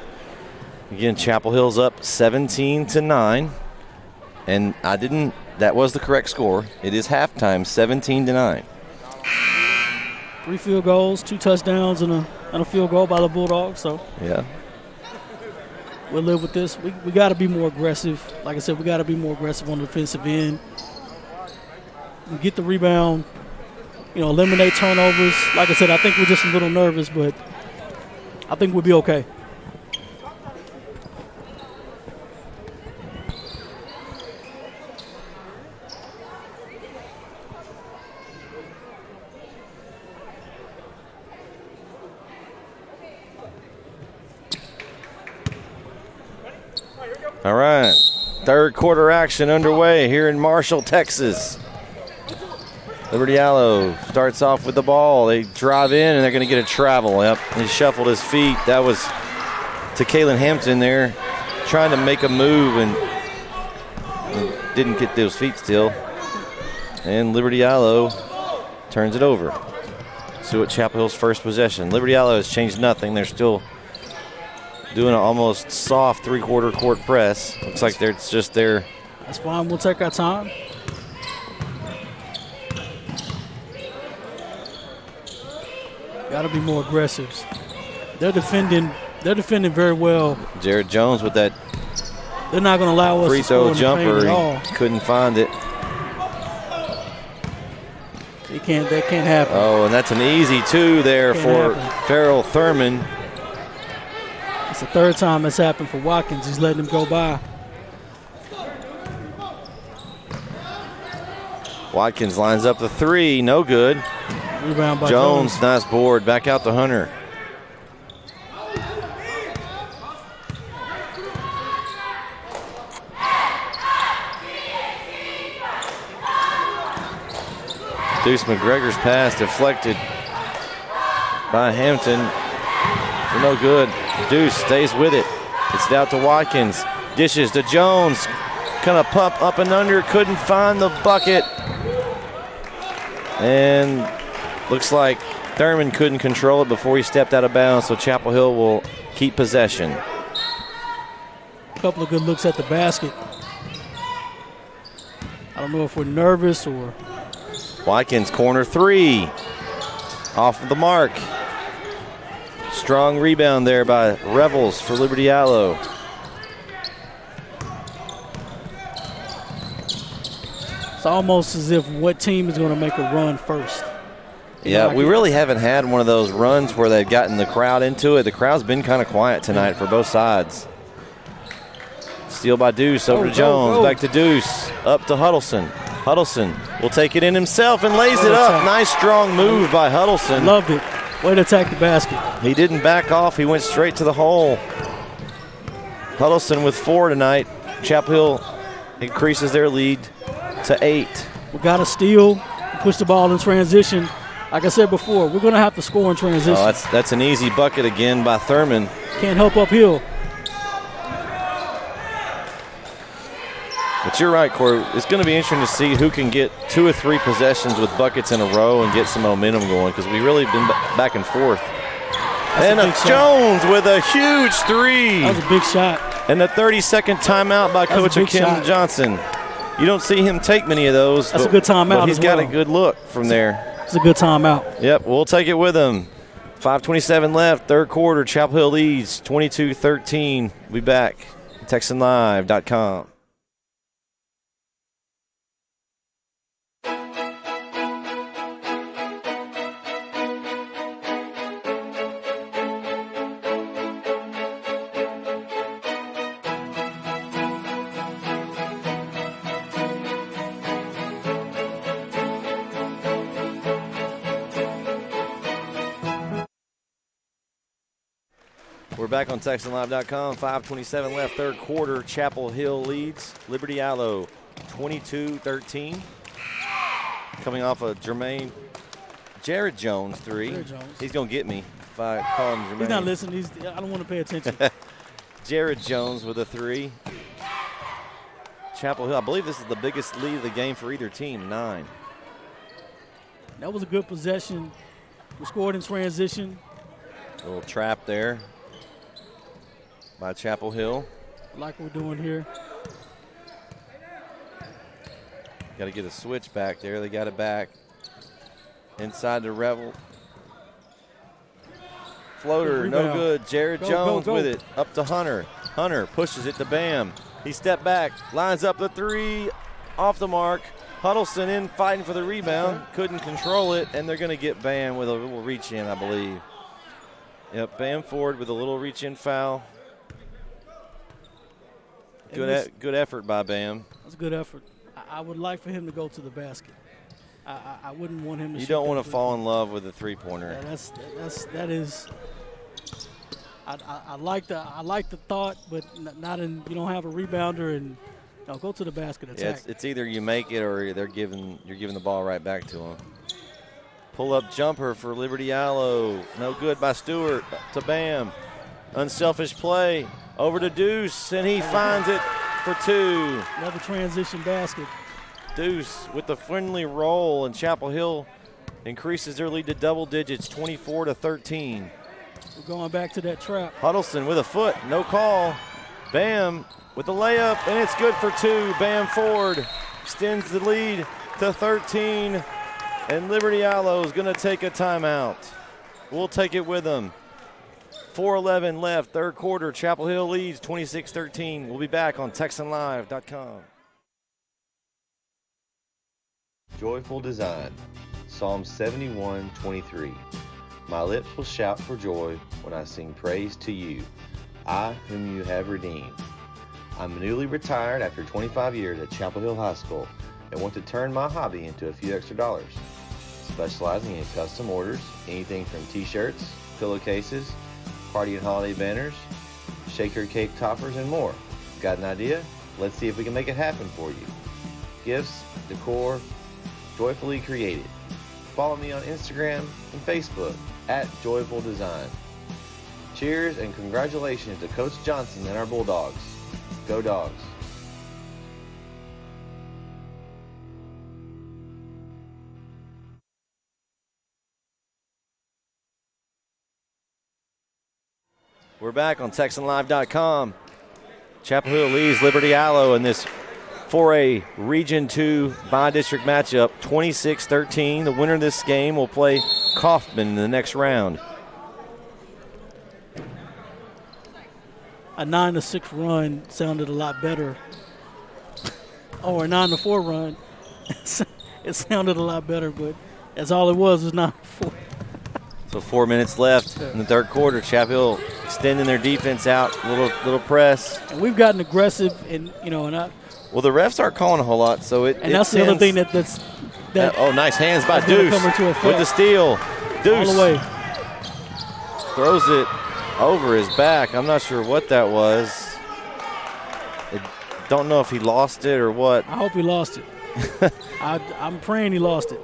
Again, Chapel Hill's up 17-9. And that was the correct score. It is halftime, 17-9. 3 field goals, 2 touchdowns, and a field goal by the Bulldogs. So yeah, we'll live with this. We got to be more aggressive. Like I said, we got to be more aggressive on the defensive end. We get the rebound, eliminate turnovers. Like I said, I think we're just a little nervous, but I think we'll be okay. All right, third quarter action underway here in Marshall, Texas. Liberty-Eylau starts off with the ball. They drive in, and they're going to get a travel. Yep, he shuffled his feet. That was to Kalen Hampton there, trying to make a move and didn't get those feet still. And Liberty-Eylau turns it over. See what Chapel Hill's first possession. Liberty-Eylau has changed nothing. They're still doing an almost soft three-quarter court press. Looks like it's just there. That's fine. We'll take our time. Got to be more aggressive. They're defending very well. Jared Jones with that They're not going to allow us free to score throw jumper. at all. He couldn't find it. That can't happen. Oh, and that's an easy two there for Farrell Thurman. It's the third time it's happened for Watkins. He's letting him go by. Watkins lines up the three. No good. Rebound by Jones. Nice board. Back out to Hunter. Deuce McGregor's pass deflected by Hampton. For no good. Deuce stays with it. It's out to Watkins. Dishes to Jones. Kind of pump up and under. Couldn't find the bucket. And looks like Thurman couldn't control it before he stepped out of bounds, so Chapel Hill will keep possession. A couple of good looks at the basket. I don't know if we're nervous or. Watkins, corner three. Off of the mark. Strong rebound there by Revels for Liberty-Eylau. It's almost as if what team is going to make a run first. Yeah, we really haven't had one of those runs where they've gotten the crowd into it. The crowd's been kind of quiet tonight for both sides. Steal by Deuce over to Jones. Back to Deuce. Up to Huddleston. Huddleston will take it in himself and lays it up. Nice strong move by Huddleston. Loved it. Way to attack the basket. He didn't back off. He went straight to the hole. Huddleston with 4 tonight. Chapel Hill increases their lead to 8. We got to steal, push the ball in transition. Like I said before, we're going to have to score in transition. Oh, that's an easy bucket again by Thurman. Can't help uphill. But you're right, Corey. It's going to be interesting to see who can get 2 or 3 possessions with buckets in a row and get some momentum going, because we've really been back and forth. And Jones with a huge 3. That was a big shot. And the 30-second timeout by Coach Akim Johnson. You don't see him take many of those. That's a good timeout. But he's got a good look from there. It's a good timeout. Yep, we'll take it with him. 5:27 left, third quarter. Chapel Hill leads 22-13. We'll be back. TexanLive.com. We're back on TexanLive.com. 5:27 left, third quarter. Chapel Hill leads Liberty-Eylau 22-13. Coming off a Jared Jones 3. Jared Jones. He's going to get me if I call him Jermaine. He's not listening. I don't want to pay attention. Jared Jones with a 3. Chapel Hill, I believe this is the biggest lead of the game for either team, 9. That was a good possession. We scored in transition. A little trap there by Chapel Hill. Like we're doing here. Got to get a switch back there. They got it back. Inside to Revel. Floater, no good. Jared Jones with it. Up to Hunter. Hunter pushes it to Bam. He stepped back, lines up the 3, off the mark. Huddleston in fighting for the rebound. Couldn't control it, and they're going to get Bam with a little reach in, I believe. Yep, Bam Ford with a little reach in foul. Good effort by Bam. That's a good effort. I would like for him to go to the basket. I wouldn't want him to. You don't want to fall in love with a 3-pointer. Yeah, that is. I like the thought, but not in. You don't have a rebounder and go to the basket attack. Yeah, it's either you make it or you're giving the ball right back to him. Pull up jumper for Liberty-Eylau. No good by Stewart to Bam. Unselfish play over to Deuce, and he finds it for 2. Another transition basket. Deuce with the friendly roll, and Chapel Hill increases their lead to double digits, 24-13. We're going back to that trap. Huddleston with a foot, no call. Bam with the layup, and it's good for 2. Bam Ford extends the lead to 13, and Liberty-Eylau is going to take a timeout. We'll take it with them. 4:11 left, third quarter. Chapel Hill leads 26-13. We'll be back on TexanLive.com. Joyful design. Psalm 71:23. My lips will shout for joy when I sing praise to you, I whom you have redeemed. I'm newly retired after 25 years at Chapel Hill High School and want to turn my hobby into a few extra dollars. Specializing in custom orders, anything from t-shirts, pillowcases, party and holiday banners, shaker cake toppers, and more. Got an idea? Let's see if we can make it happen for you. Gifts, decor, joyfully created. Follow me on Instagram and Facebook at Joyful Design. Cheers and congratulations to Coach Johnson and our Bulldogs. Go Dogs. We're back on TexanLive.com. Chapel Hill leads Liberty-Eylau in this 4A Region 2 bi-district matchup, 26-13. The winner of this game will play Kaufman in the next round. A 9-6 run sounded a lot better. Or a 9-4 run. It sounded a lot better, but that's all it was 9-4. So 4 minutes left in the third quarter. Chapel Hill extending their defense out, little press. And we've gotten aggressive, and well, the refs aren't calling a whole lot, so it. And that's the other thing that's. Oh, nice hands by Deuce with the steal. Deuce all the way. Throws it over his back. I'm not sure what that was. I don't know if he lost it or what. I hope he lost it. I'm praying he lost it.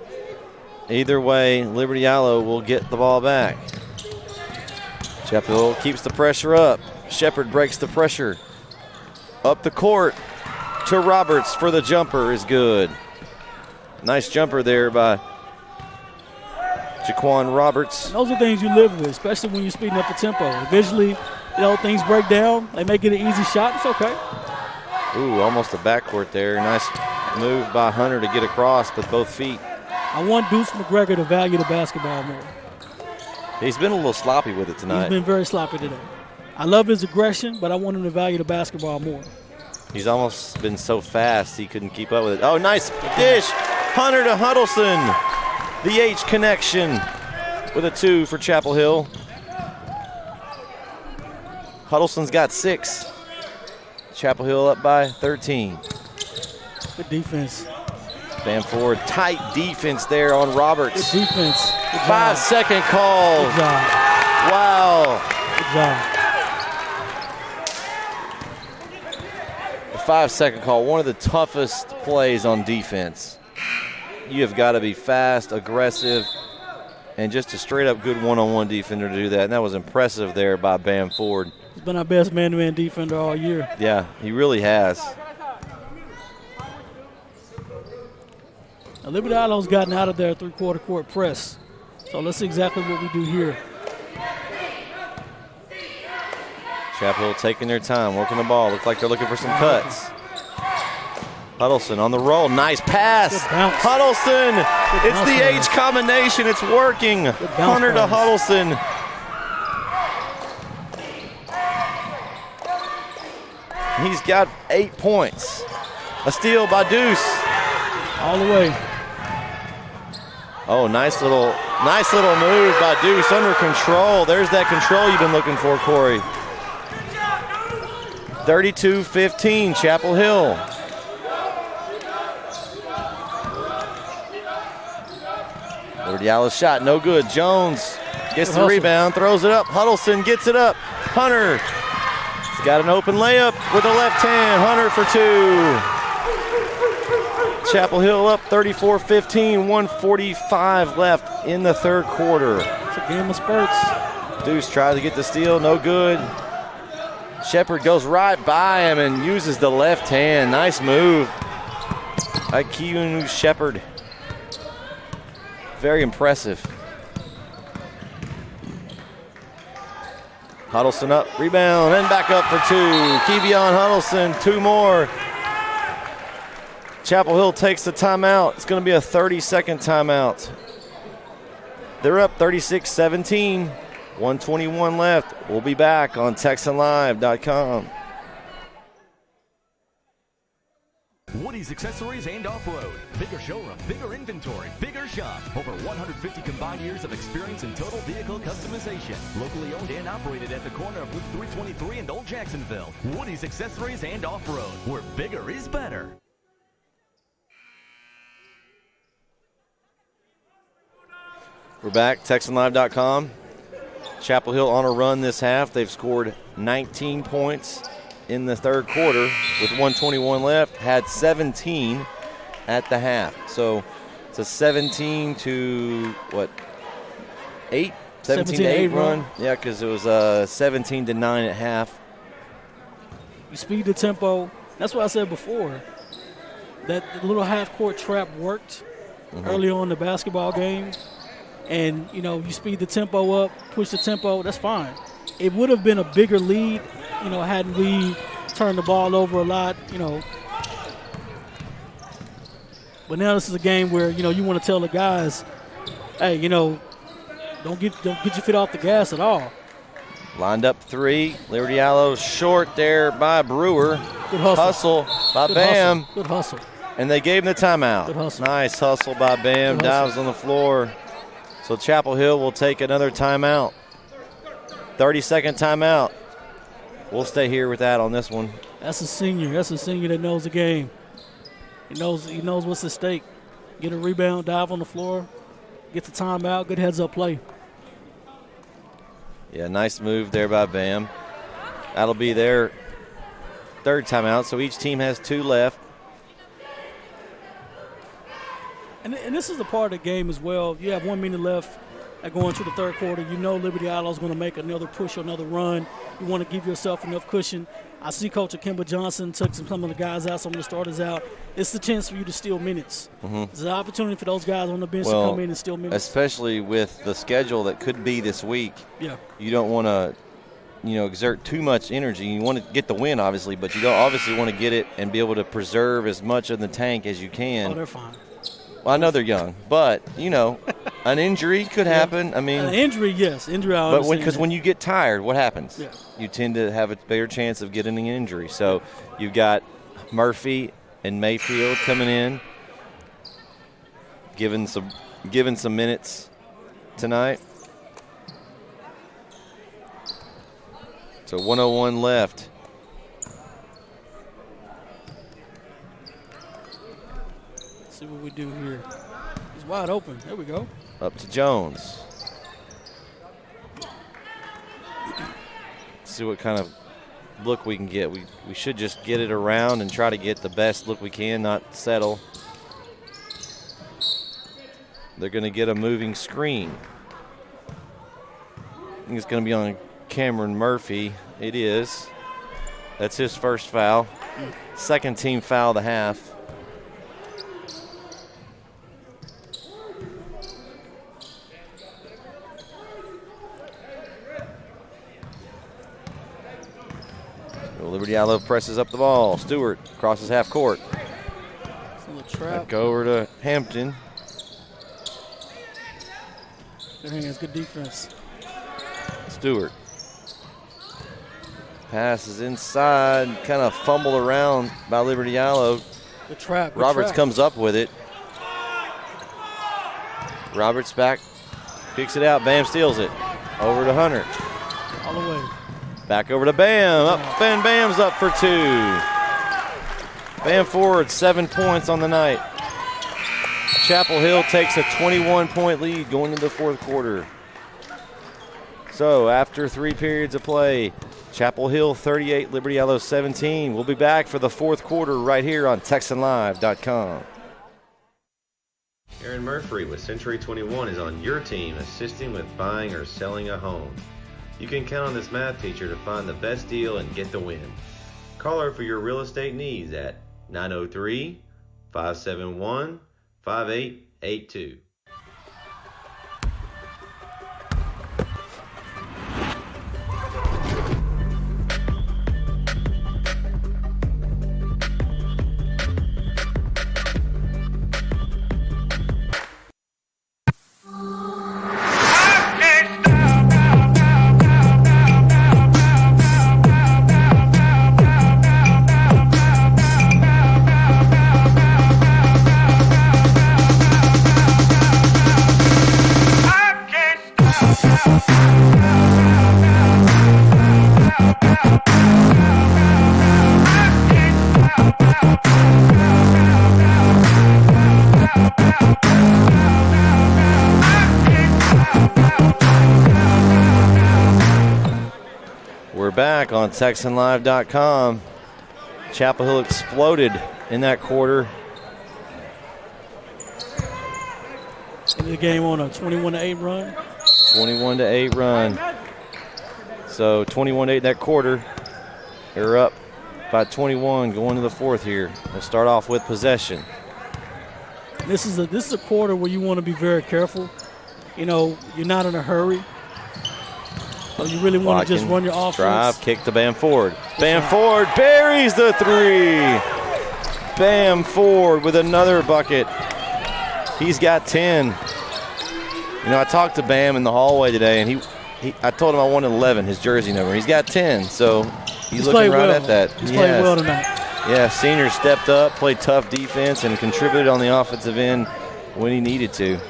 Either way, Liberty-Eylau will get the ball back. Chapel Hill keeps the pressure up. Shepard breaks the pressure. Up the court to Roberts for the jumper is good. Nice jumper there by Jaquan Roberts. And those are things you live with, especially when you're speeding up the tempo. Eventually, things break down. They make it an easy shot. It's okay. Ooh, almost a backcourt there. Nice move by Hunter to get across with both feet. I want Deuce McGregor to value the basketball more. He's been a little sloppy with it tonight. He's been very sloppy today. I love his aggression, but I want him to value the basketball more. He's almost been so fast he couldn't keep up with it. Oh, nice dish. Hunter to Huddleston. The H connection with a 2 for Chapel Hill. Huddleston's got 6. Chapel Hill up by 13. Good defense. Bamford, tight defense there on Roberts. Good defense. Good 5-second call. Good job. Wow. Good job. The 5-second call, one of the toughest plays on defense. You have got to be fast, aggressive, and just a straight-up good one-on-one defender to do that. And that was impressive there by Bamford. He's been our best man-to-man defender all year. Yeah, he really has. Now, Liberty-Eilau's gotten out of their three-quarter court press. So let's see exactly what we do here. Chapel Hill taking their time, working the ball. Looks like they're looking for some cuts. Huddleston on the roll. Nice pass. Huddleston. It's the H combination. It's working. Hunter to Huddleston. He's got 8 points. A steal by Deuce. All the way. Oh, nice little move by Deuce, under control. There's that control you've been looking for, Corey. 32-15, Chapel Hill. Liberty-Eilau's shot, no good. Jones gets the rebound, throws it up. Huddleston gets it up. Hunter, he's got an open layup with the left hand. Hunter for 2. Chapel Hill up 34-15, 1:45 left in the third quarter. It's a game of spurts. Deuce tries to get the steal, no good. Shepard goes right by him and uses the left hand. Nice move by Keanu Shepard. Very impressive. Huddleston up, rebound, and back up for 2. Kevion Huddleston, 2 more. Chapel Hill takes the timeout. It's going to be a 30-second timeout. They're up 36-17. 1:21 left. We'll be back on TexanLive.com. Woody's Accessories and Off-Road. Bigger showroom, bigger inventory, bigger shop. Over 150 combined years of experience in total vehicle customization. Locally owned and operated at the corner of Route 323 and Old Jacksonville. Woody's Accessories and Off-Road, where bigger is better. We're back, TexanLive.com. Chapel Hill on a run this half. They've scored 19 points in the third quarter with 1:21 left. Had 17 at the half. So it's a 17 to, what, 8? 17 to 8 run. Yeah, because it was 17 to 9 at half. You speed the tempo. That's what I said before. That little half-court trap worked early on in the basketball game. And, you speed the tempo up, push the tempo, that's fine. it would have been a bigger lead, hadn't we turned the ball over a lot, But now this is a game where, you want to tell the guys, hey, don't get your foot off the gas at all. Lined up three. Liberty-Eylau short there by Brewer. Good hustle. By Bam. Good hustle. And they gave him the timeout. Good hustle. Nice hustle by Bam. Dives on the floor. So Chapel Hill will take another timeout. 30-second timeout. We'll stay here with that on this one. That's a senior. That's a senior that knows the game. He knows what's at stake. Get a rebound, dive on the floor, get the timeout, good heads-up play. Yeah, nice move there by Bam. That'll be their third timeout, so each team has 2 left. And this is the part of the game as well. You have 1 minute left going into the third quarter. You know Liberty-Eylau is going to make another push, another run. You want to give yourself enough cushion. I see Coach Akimba Johnson took some of the guys out, some of the starters out. It's the chance for you to steal minutes. It's an opportunity for those guys on the bench to come in and steal minutes. Especially with the schedule that could be this week. Yeah. You don't want to, exert too much energy. You want to get the win, obviously, but you don't obviously want to get it and be able to preserve as much in the tank as you can. Oh, they're fine. Well, I know they're young, but, an injury could happen. I mean, an injury, yes. Injury, I but because when you get tired, what happens? Yeah. You tend to have a better chance of getting an injury. So you've got Murphy and Mayfield coming in, given some minutes tonight. So 1:01 left. See what we do here. He's wide open. There we go. Up to Jones. See what kind of look we can get. We should just get it around and try to get the best look we can, not settle. They're going to get a moving screen. I think it's going to be on Cameron Murphy. It is. That's his first foul. Second team foul of the half. Liberty-Eylau presses up the ball. Stewart crosses half court. Back over to Hampton. Good hands, good defense. Stewart. Pass is inside, kind of fumbled around by Liberty-Eylau. Good trap. Good Roberts trap. comes up with it. Roberts back, kicks it out. Bam steals it. Over to Hunter. All the way. Back over to Bam. Up and Bam's up for 2. Bam forward, 7 points on the night. Chapel Hill takes a 21-point lead going into the fourth quarter. So after 3 periods of play, Chapel Hill 38, Liberty-Eylau 17. We'll be back for the fourth quarter right here on TexanLive.com. Aaron Murphy with Century 21 is on your team assisting with buying or selling a home. You can count on this math teacher to find the best deal and get the win. Call her for your real estate needs at 903-571-5882. We're back on TexanLive.com. Chapel Hill exploded in that quarter. Into the game on a 21-8 run. 21-8 run. So 21-8 that quarter. They're up by 21 going to the fourth here. They'll start off with possession. This is a quarter where you want to be very careful. You're not in a hurry. So you really want to just run your offense. Drive, kick to Bam Ford. Bam Ford buries the three. Bam Ford with another bucket. He's got 10. You know, I talked to Bam in the hallway today, and I told him I wanted 11, his jersey number. He's got 10, so he's looking right at that. He's played well tonight. Yeah, senior stepped up, played tough defense, and contributed on the offensive end when he needed to.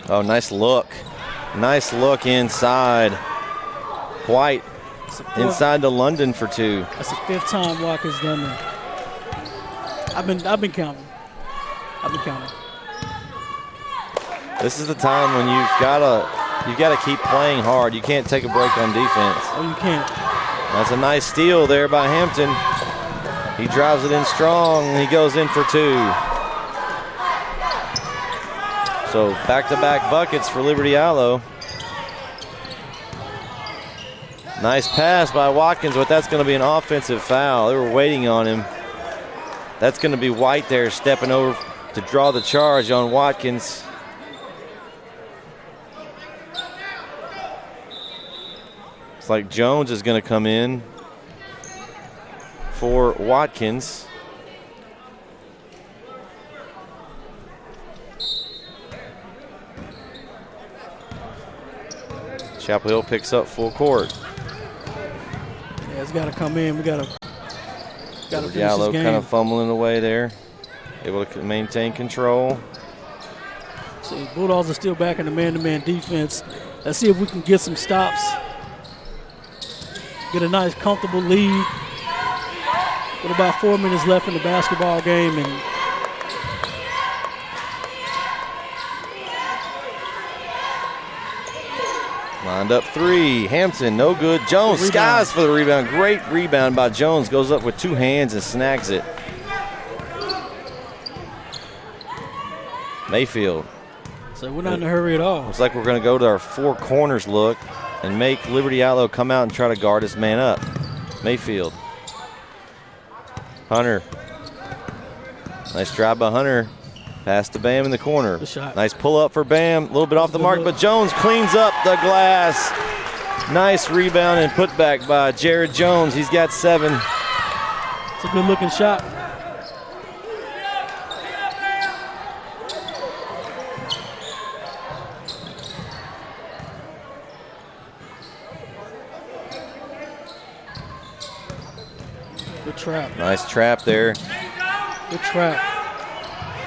Oh, nice look. Nice look inside. White inside to London for 2. That's the 5th time Walker's done that. I've been counting. This is the time when you've gotta keep playing hard. You can't take a break on defense. Oh, you can't. That's a nice steal there by Hampton. He drives it in strong, and he goes in for 2. So back-to-back buckets for Liberty-Eylau. Nice pass by Watkins, but that's going to be an offensive foul. They were waiting on him. That's going to be White there stepping over to draw the charge on Watkins. It's like Jones is going to come in for Watkins. Chapel Hill picks up full court. Yeah, it's got to come in. We got to finish this game. Kind of fumbling away there, able to maintain control. See, Bulldogs are still back in the man-to-man defense. Let's see if we can get some stops. Get a nice, comfortable lead. With about 4 minutes left in the basketball game, and lined up 3. Hampton, no good. Jones skies for the rebound. Great rebound by Jones. Goes up with 2 hands and snags it. Mayfield. So we're not in a hurry at all. Looks like we're going to go to our 4 corners look and make Liberty-Eylau come out and try to guard his man up. Mayfield. Hunter. Nice drive by Hunter. Pass to Bam in the corner. Nice pull up for Bam. A little bit off the mark, but Jones cleans up the glass. Nice rebound and put back by Jared Jones. He's got 7. It's a good looking shot. Good trap. Nice trap there. Good trap.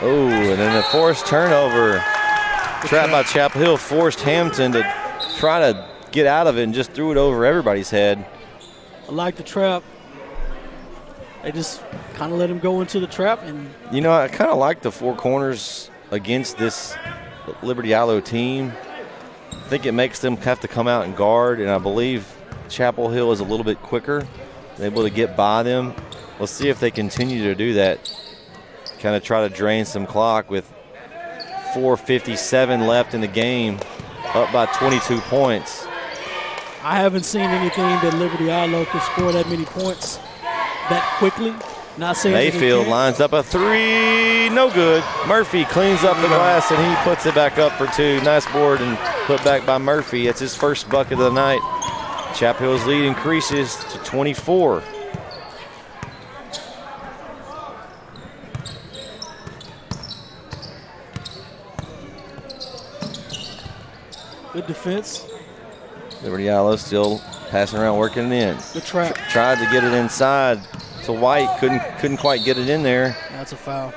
Oh, and then the forced turnover. Trap by Chapel Hill forced Hampton to try to get out of it and just threw it over everybody's head. I like the trap. They just kind of let him go into the trap. And you know, I kind of like the 4 corners against this Liberty-Eylau team. I think it makes them have to come out and guard, and I believe Chapel Hill is a little bit quicker, able to get by them. Let's see if they continue to do that. Kind of try to drain some clock with 4:57 left in the game, up by 22 points. I haven't seen anything that Liberty-Eylau could score that many points that quickly. Not saying Mayfield lines up a 3, no good. Murphy cleans up the glass and he puts it back up for 2. Nice board and put back by Murphy. It's his first bucket of the night. Chapel Hill's lead increases to 24. Good defense. Liberty-Eylau still passing around, working it in. Good trap. Tried to get it inside to White, couldn't quite get it in there. That's a foul.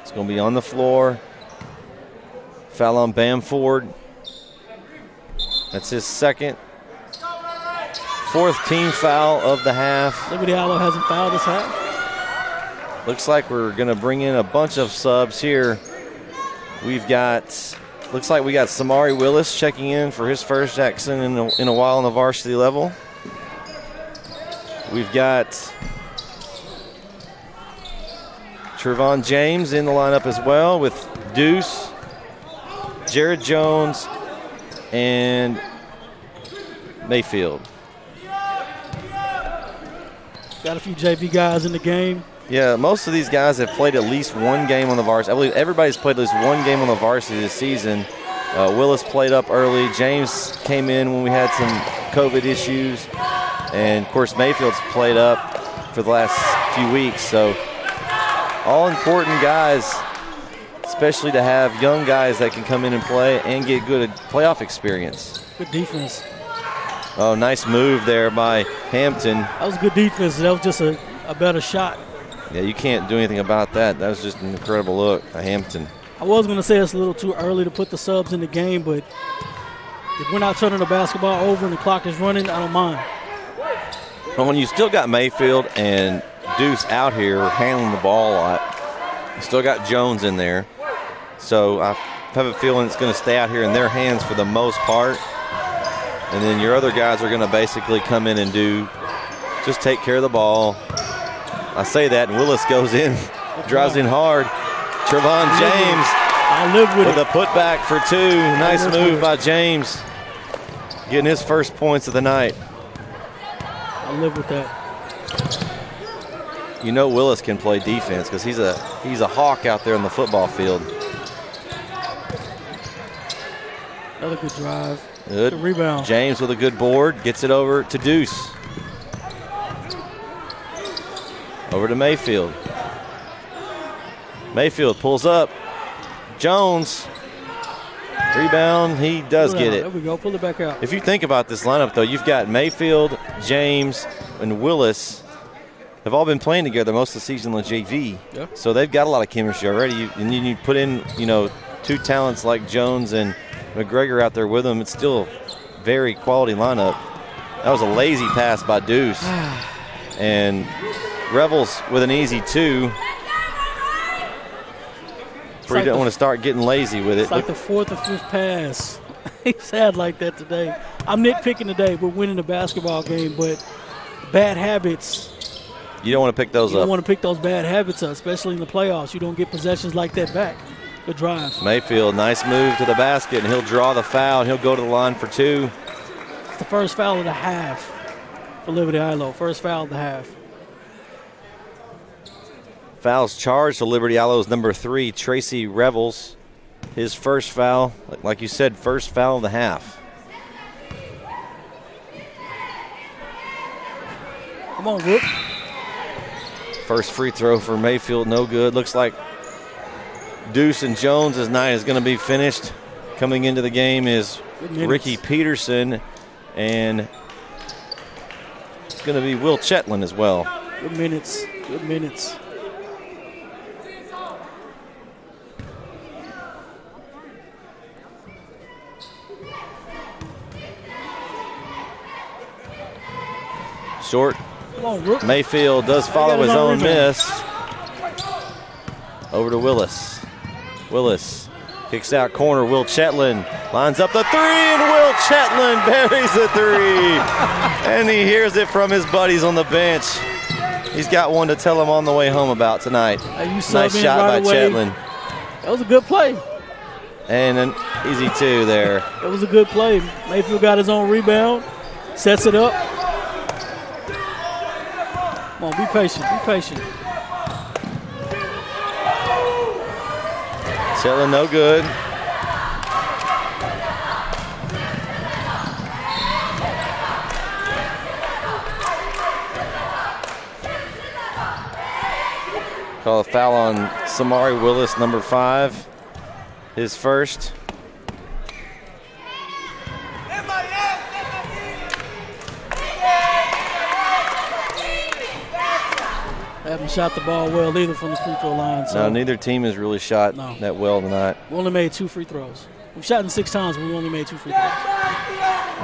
It's going to be on the floor. Foul on Bam Ford. That's his 2nd. 4th team foul of the half. Liberty-Eylau hasn't fouled this half. Looks like we're going to bring in a bunch of subs here. We've got, looks like we got Samari Willis checking in for his first action in a while on the varsity level. We've got Trevon James in the lineup as well with Deuce, Jared Jones, and Mayfield. Got a few JV guys in the game. Yeah, most of these guys have played at least one game on the varsity. I believe everybody's played at least one game on the varsity this season. Willis played up early. James came in when we had some COVID issues. And, of course, Mayfield's played up for the last few weeks. So all important guys, especially to have young guys that can come in and play and get good playoff experience. Good defense. Oh, nice move there by Hampton. That was good defense. That was just a better shot. Yeah, you can't do anything about that. That was just an incredible look by Hampton. I was going to say it's a little too early to put the subs in the game, but if we're not turning the basketball over and the clock is running, I don't mind. But when you still got Mayfield and Deuce out here handling the ball a lot, you still got Jones in there. So I have a feeling it's going to stay out here in their hands for the most part. And then your other guys are going to basically come in and just take care of the ball. I say that, and Willis goes in, drives in hard. Trevon James I live with a putback for two. Nice move by James, getting his first points of the night. I live with that. You know Willis can play defense because he's a hawk out there on the football field. Another good drive. Good rebound. James with a good board, gets it over to Deuce. Over to Mayfield. Mayfield pulls up. Jones. Rebound. He does get it. There we go. Pull it back out. If you think about this lineup, though, you've got Mayfield, James, and Willis have all been playing together most of the season on JV. Yeah. So they've got a lot of chemistry already. And you put in, two talents like Jones and McGregor out there with them. It's still a very quality lineup. That was a lazy pass by Deuce. And Revels with an easy two. That's where you don't want to start getting lazy with it. It's like the fourth or fifth pass. He's had like that today. I'm nitpicking today. We're winning the basketball game, but bad habits. You don't want to pick those up. You don't want to pick those bad habits up, especially in the playoffs. You don't get possessions like that back. Good drive. Mayfield, nice move to the basket, and he'll draw the foul, and he'll go to the line for two. It's the first foul of the half for Liberty-Eylau. First foul of the half. Fouls charged to Liberty-Eilau's number 3, Tracy Revels. His first foul, like you said, first foul of the half. Come on, Rook. First free throw for Mayfield, no good. Looks like Deuce and Jones' night is going to be finished. Coming into the game is Ricky Peterson, and it's going to be Will Chetland as well. Good minutes. Good minutes. Short. Come on, Rook. Mayfield does follow his own miss. Over to Willis. Willis kicks out corner. Will Chetland lines up the three, and Will Chetland buries the three. And he hears it from his buddies on the bench. He's got one to tell him on the way home about tonight. Nice shot by Chetland. That was a good play. And an easy two there. That was a good play. Mayfield got his own rebound, sets it up. Come on, be patient, be patient. Chetland no good. Call a foul on Samari Willis, number 5. His first. They haven't shot the ball well either from the free throw line. So No, neither team has really shot that well tonight. We only made 2 free throws. We've shot in 6 times, but we only made 2 free throws.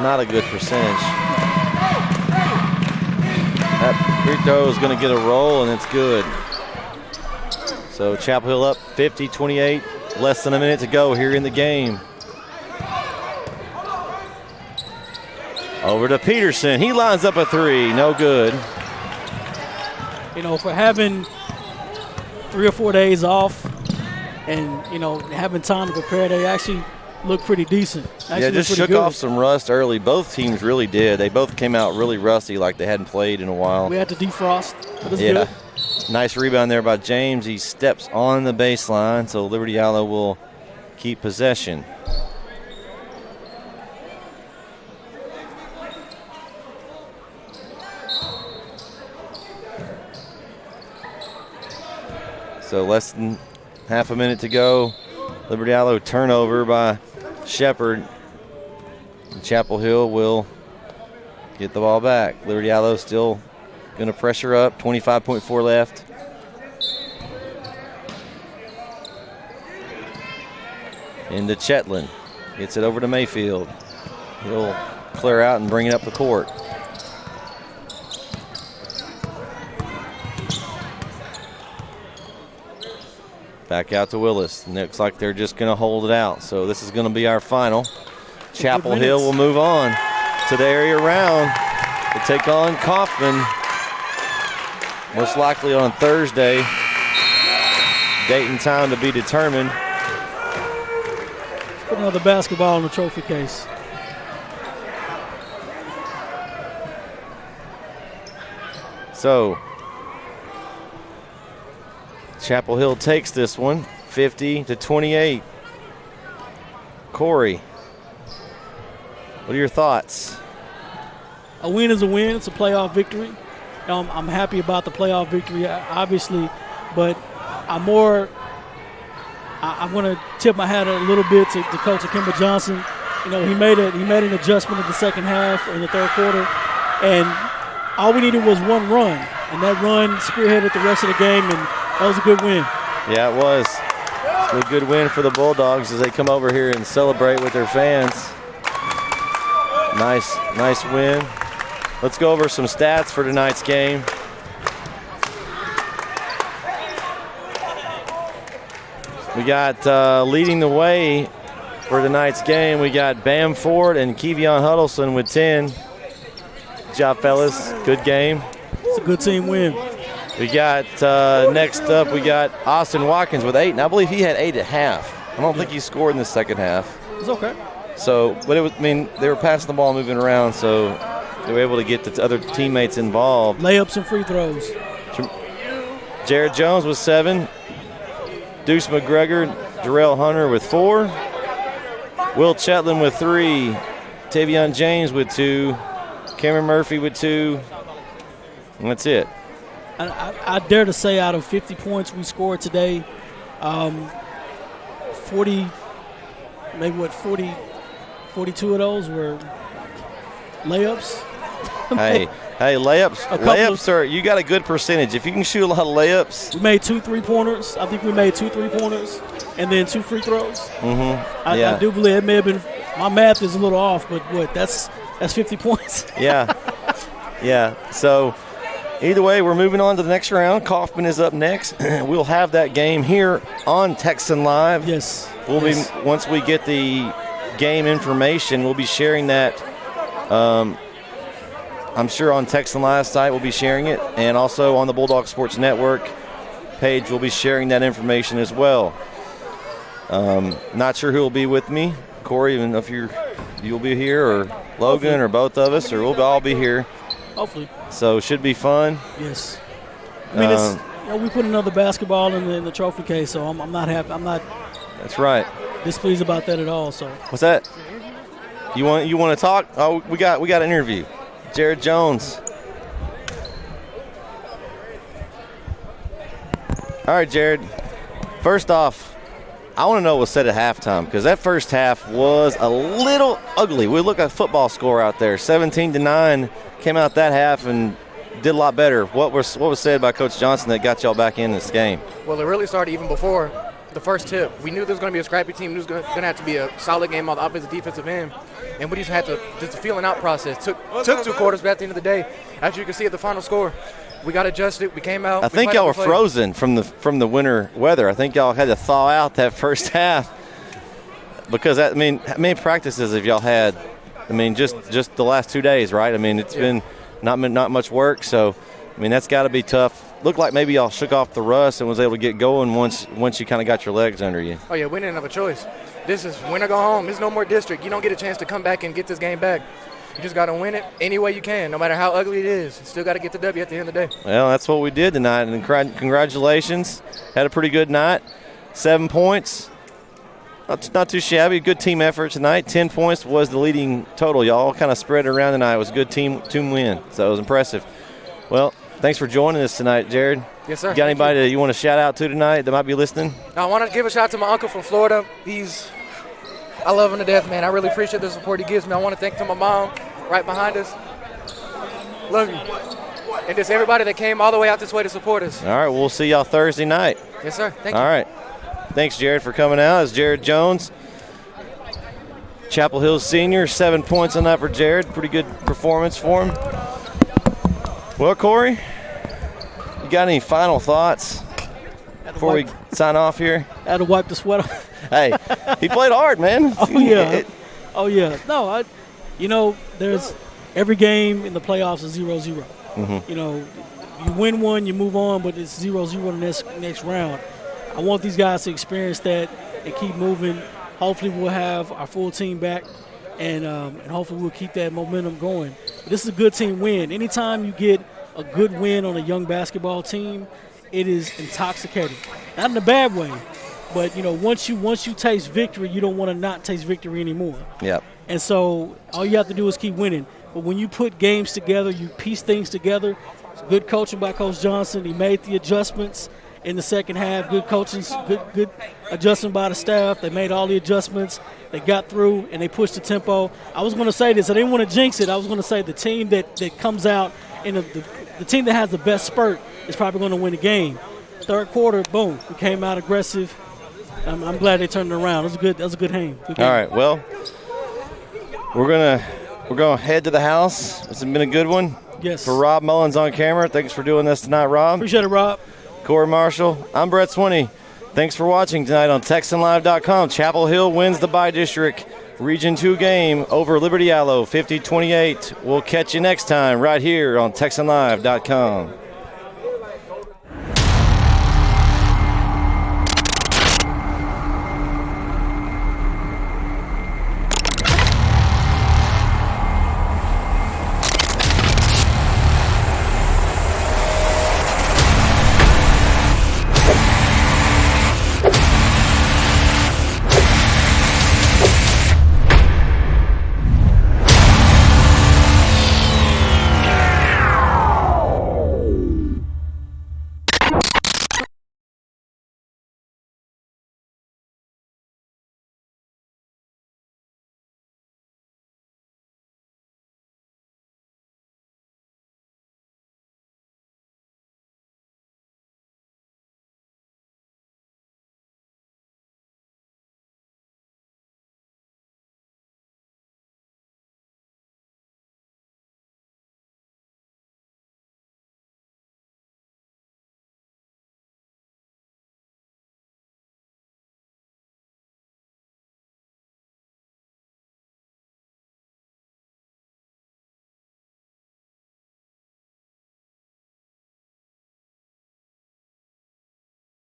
Not a good percentage. That free throw is going to get a roll, and it's good. So Chapel Hill up 50-28, less than a minute to go here in the game. Over to Peterson. He lines up a 3, no good. You know, for having 3 or 4 days off and, having time to prepare, they actually looked pretty decent. Actually yeah, just looked shook pretty good. off some rust early. Both teams really did. They both came out really rusty, like they hadn't played in a while. We had to defrost. That was Yeah. good. Nice rebound there by James. He steps on the baseline, so Liberty-Eylau will keep possession. So less than half a minute to go. Liberty-Eylau turnover by Shepard. Chapel Hill will get the ball back. Liberty-Eylau still going to pressure up. 25.4 left. Into Chetland. Gets it over to Mayfield. He'll clear out and bring it up the court. Back out to Willis. Looks like they're just going to hold it out. So this is going to be our final. Chapel Hill will move on to the area round to take on Kaufman. Most likely on Thursday. Date and time to be determined. Put another basketball in the trophy case. So Chapel Hill takes this one, 50-28. Corey, what are your thoughts? A win is a win. It's a playoff victory. I'm happy about the playoff victory, obviously, but I'm going to tip my hat a little bit to Coach Akimba Johnson. You know, he made an adjustment in the second half or in the third quarter, and all we needed was one run, and that run spearheaded the rest of the game, and that was a good win. Yeah, it was. It's a good win for the Bulldogs as they come over here and celebrate with their fans. Nice win. Let's go over some stats for tonight's game. We got leading the way for tonight's game. We got Bamford and Kevion Huddleston with 10. Good job, fellas. Good game. It's a good team win. We got next up, we got Austin Watkins with 8, and I believe he had 8 at half. I don't think he scored in the second half. It's okay. So, but they were passing the ball, moving around, so they were able to get the other teammates involved. Layups and free throws. Jared Jones with 7. Deuce McGregor, Jarrell Hunter with 4. Will Chetland with 3. Tavion James with 2. Cameron Murphy with 2. And that's it. I dare to say out of 50 points we scored today, 42 of those were layups. Hey, layups are, you got a good percentage. If you can shoot a lot of layups. We made 2 3-pointers. I think we made 2 3-pointers and then 2 free throws. I do believe it may have been, my math is a little off, but that's 50 points. Yeah. So either way, we're moving on to the next round. Kaufman is up next. We'll have that game here on Texan Live. Yes. Once we get the game information, we'll be sharing that. I'm sure on Texan Live site we'll be sharing it, and also on the Bulldog Sports Network page we'll be sharing that information as well. Not sure who will be with me, Corey, even if you'll be here, or Logan, hopefully, or both of us, or we'll all be here. Hopefully. So it should be fun. Yes. I mean, we put another basketball in the trophy case, so I'm not happy. I'm not. That's right. Displeased about that at all. So. What's that? You want to talk? Oh, we got an interview. Jared Jones. All right, Jared. First off, I want to know what's said at halftime, because that first half was a little ugly. We look at a football score out there, 17-9. Came out that half and did a lot better. What was said by Coach Johnson that got y'all back in this game? Well, it really started even before the first tip. We knew there was going to be a scrappy team. There was going to have to be a solid game on the offensive defensive end. And we just had to, just the feeling out process. Took 2 quarters, but at the end of the day, as you can see at the final score, we got adjusted. We came out. I think y'all were frozen from the winter weather. I think y'all had to thaw out that first half, because how many practices have y'all had? I mean, just the last 2 days, right? I mean, it's been not much work, so I mean that's got to be tough looked like maybe y'all shook off the rust and was able to get going once you kind of got your legs under you. Oh, yeah, we didn't have a choice. This is win or go home. There's no more district. You don't get a chance to come back and get this game back. You just got to win it any way you can, no matter how ugly it is. You still got to get the W at the end of the day. Well, that's what we did tonight, and congratulations. Had a pretty good night. 7 points. Not too shabby. Good team effort tonight. 10 points was the leading total. Y'all kind of spread it around tonight. It was a good team win, so it was impressive. Well, thanks for joining us tonight, Jared. Yes, sir. You got anybody that you want to shout out to tonight that might be listening? I want to give a shout out to my uncle from Florida. I love him to death, man. I really appreciate the support he gives me. I want to thank my mom right behind us. Love you. And just everybody that came all the way out this way to support us. All right, we'll see y'all Thursday night. Yes, sir. Thank you. All right. Thanks, Jared, for coming out. It's Jared Jones, Chapel Hill senior. 7 points on that for Jared. Pretty good performance for him. Well, Corey, you got any final thoughts before we sign off here? I had to wipe the sweat off. Hey, he played hard, man. Oh, yeah. No, there's every game in the playoffs is 0-0. Mm-hmm. You win one, you move on, but it's 0-0 the next round. I want these guys to experience that and keep moving. Hopefully we'll have our full team back, and hopefully we'll keep that momentum going. But this is a good team win. Anytime you get a good win on a young basketball team, it is intoxicating. Not in a bad way, but, once you taste victory, you don't want to not taste victory anymore. Yep. And so all you have to do is keep winning. But when you put games together, you piece things together. It's good coaching by Coach Johnson. He made the adjustments in the second half. Good coaching, good adjustment by the staff. They made all the adjustments. They got through, and they pushed the tempo. I was going to say this. I didn't want to jinx it. I was going to say the team that comes out, and the team that has the best spurt is probably going to win the game. Third quarter, boom, we came out aggressive. I'm glad they turned it around. That was a good game. All right, well, we're gonna head to the house. It's been a good one. Yes. For Rob Mullins on camera, thanks for doing this tonight, Rob. Appreciate it, Rob. Corey Marshall, I'm Brett Swinney. Thanks for watching tonight on TexanLive.com. Chapel Hill wins the bi-district Region 2 game over Liberty-Eylau, 50-28. We'll catch you next time right here on TexanLive.com.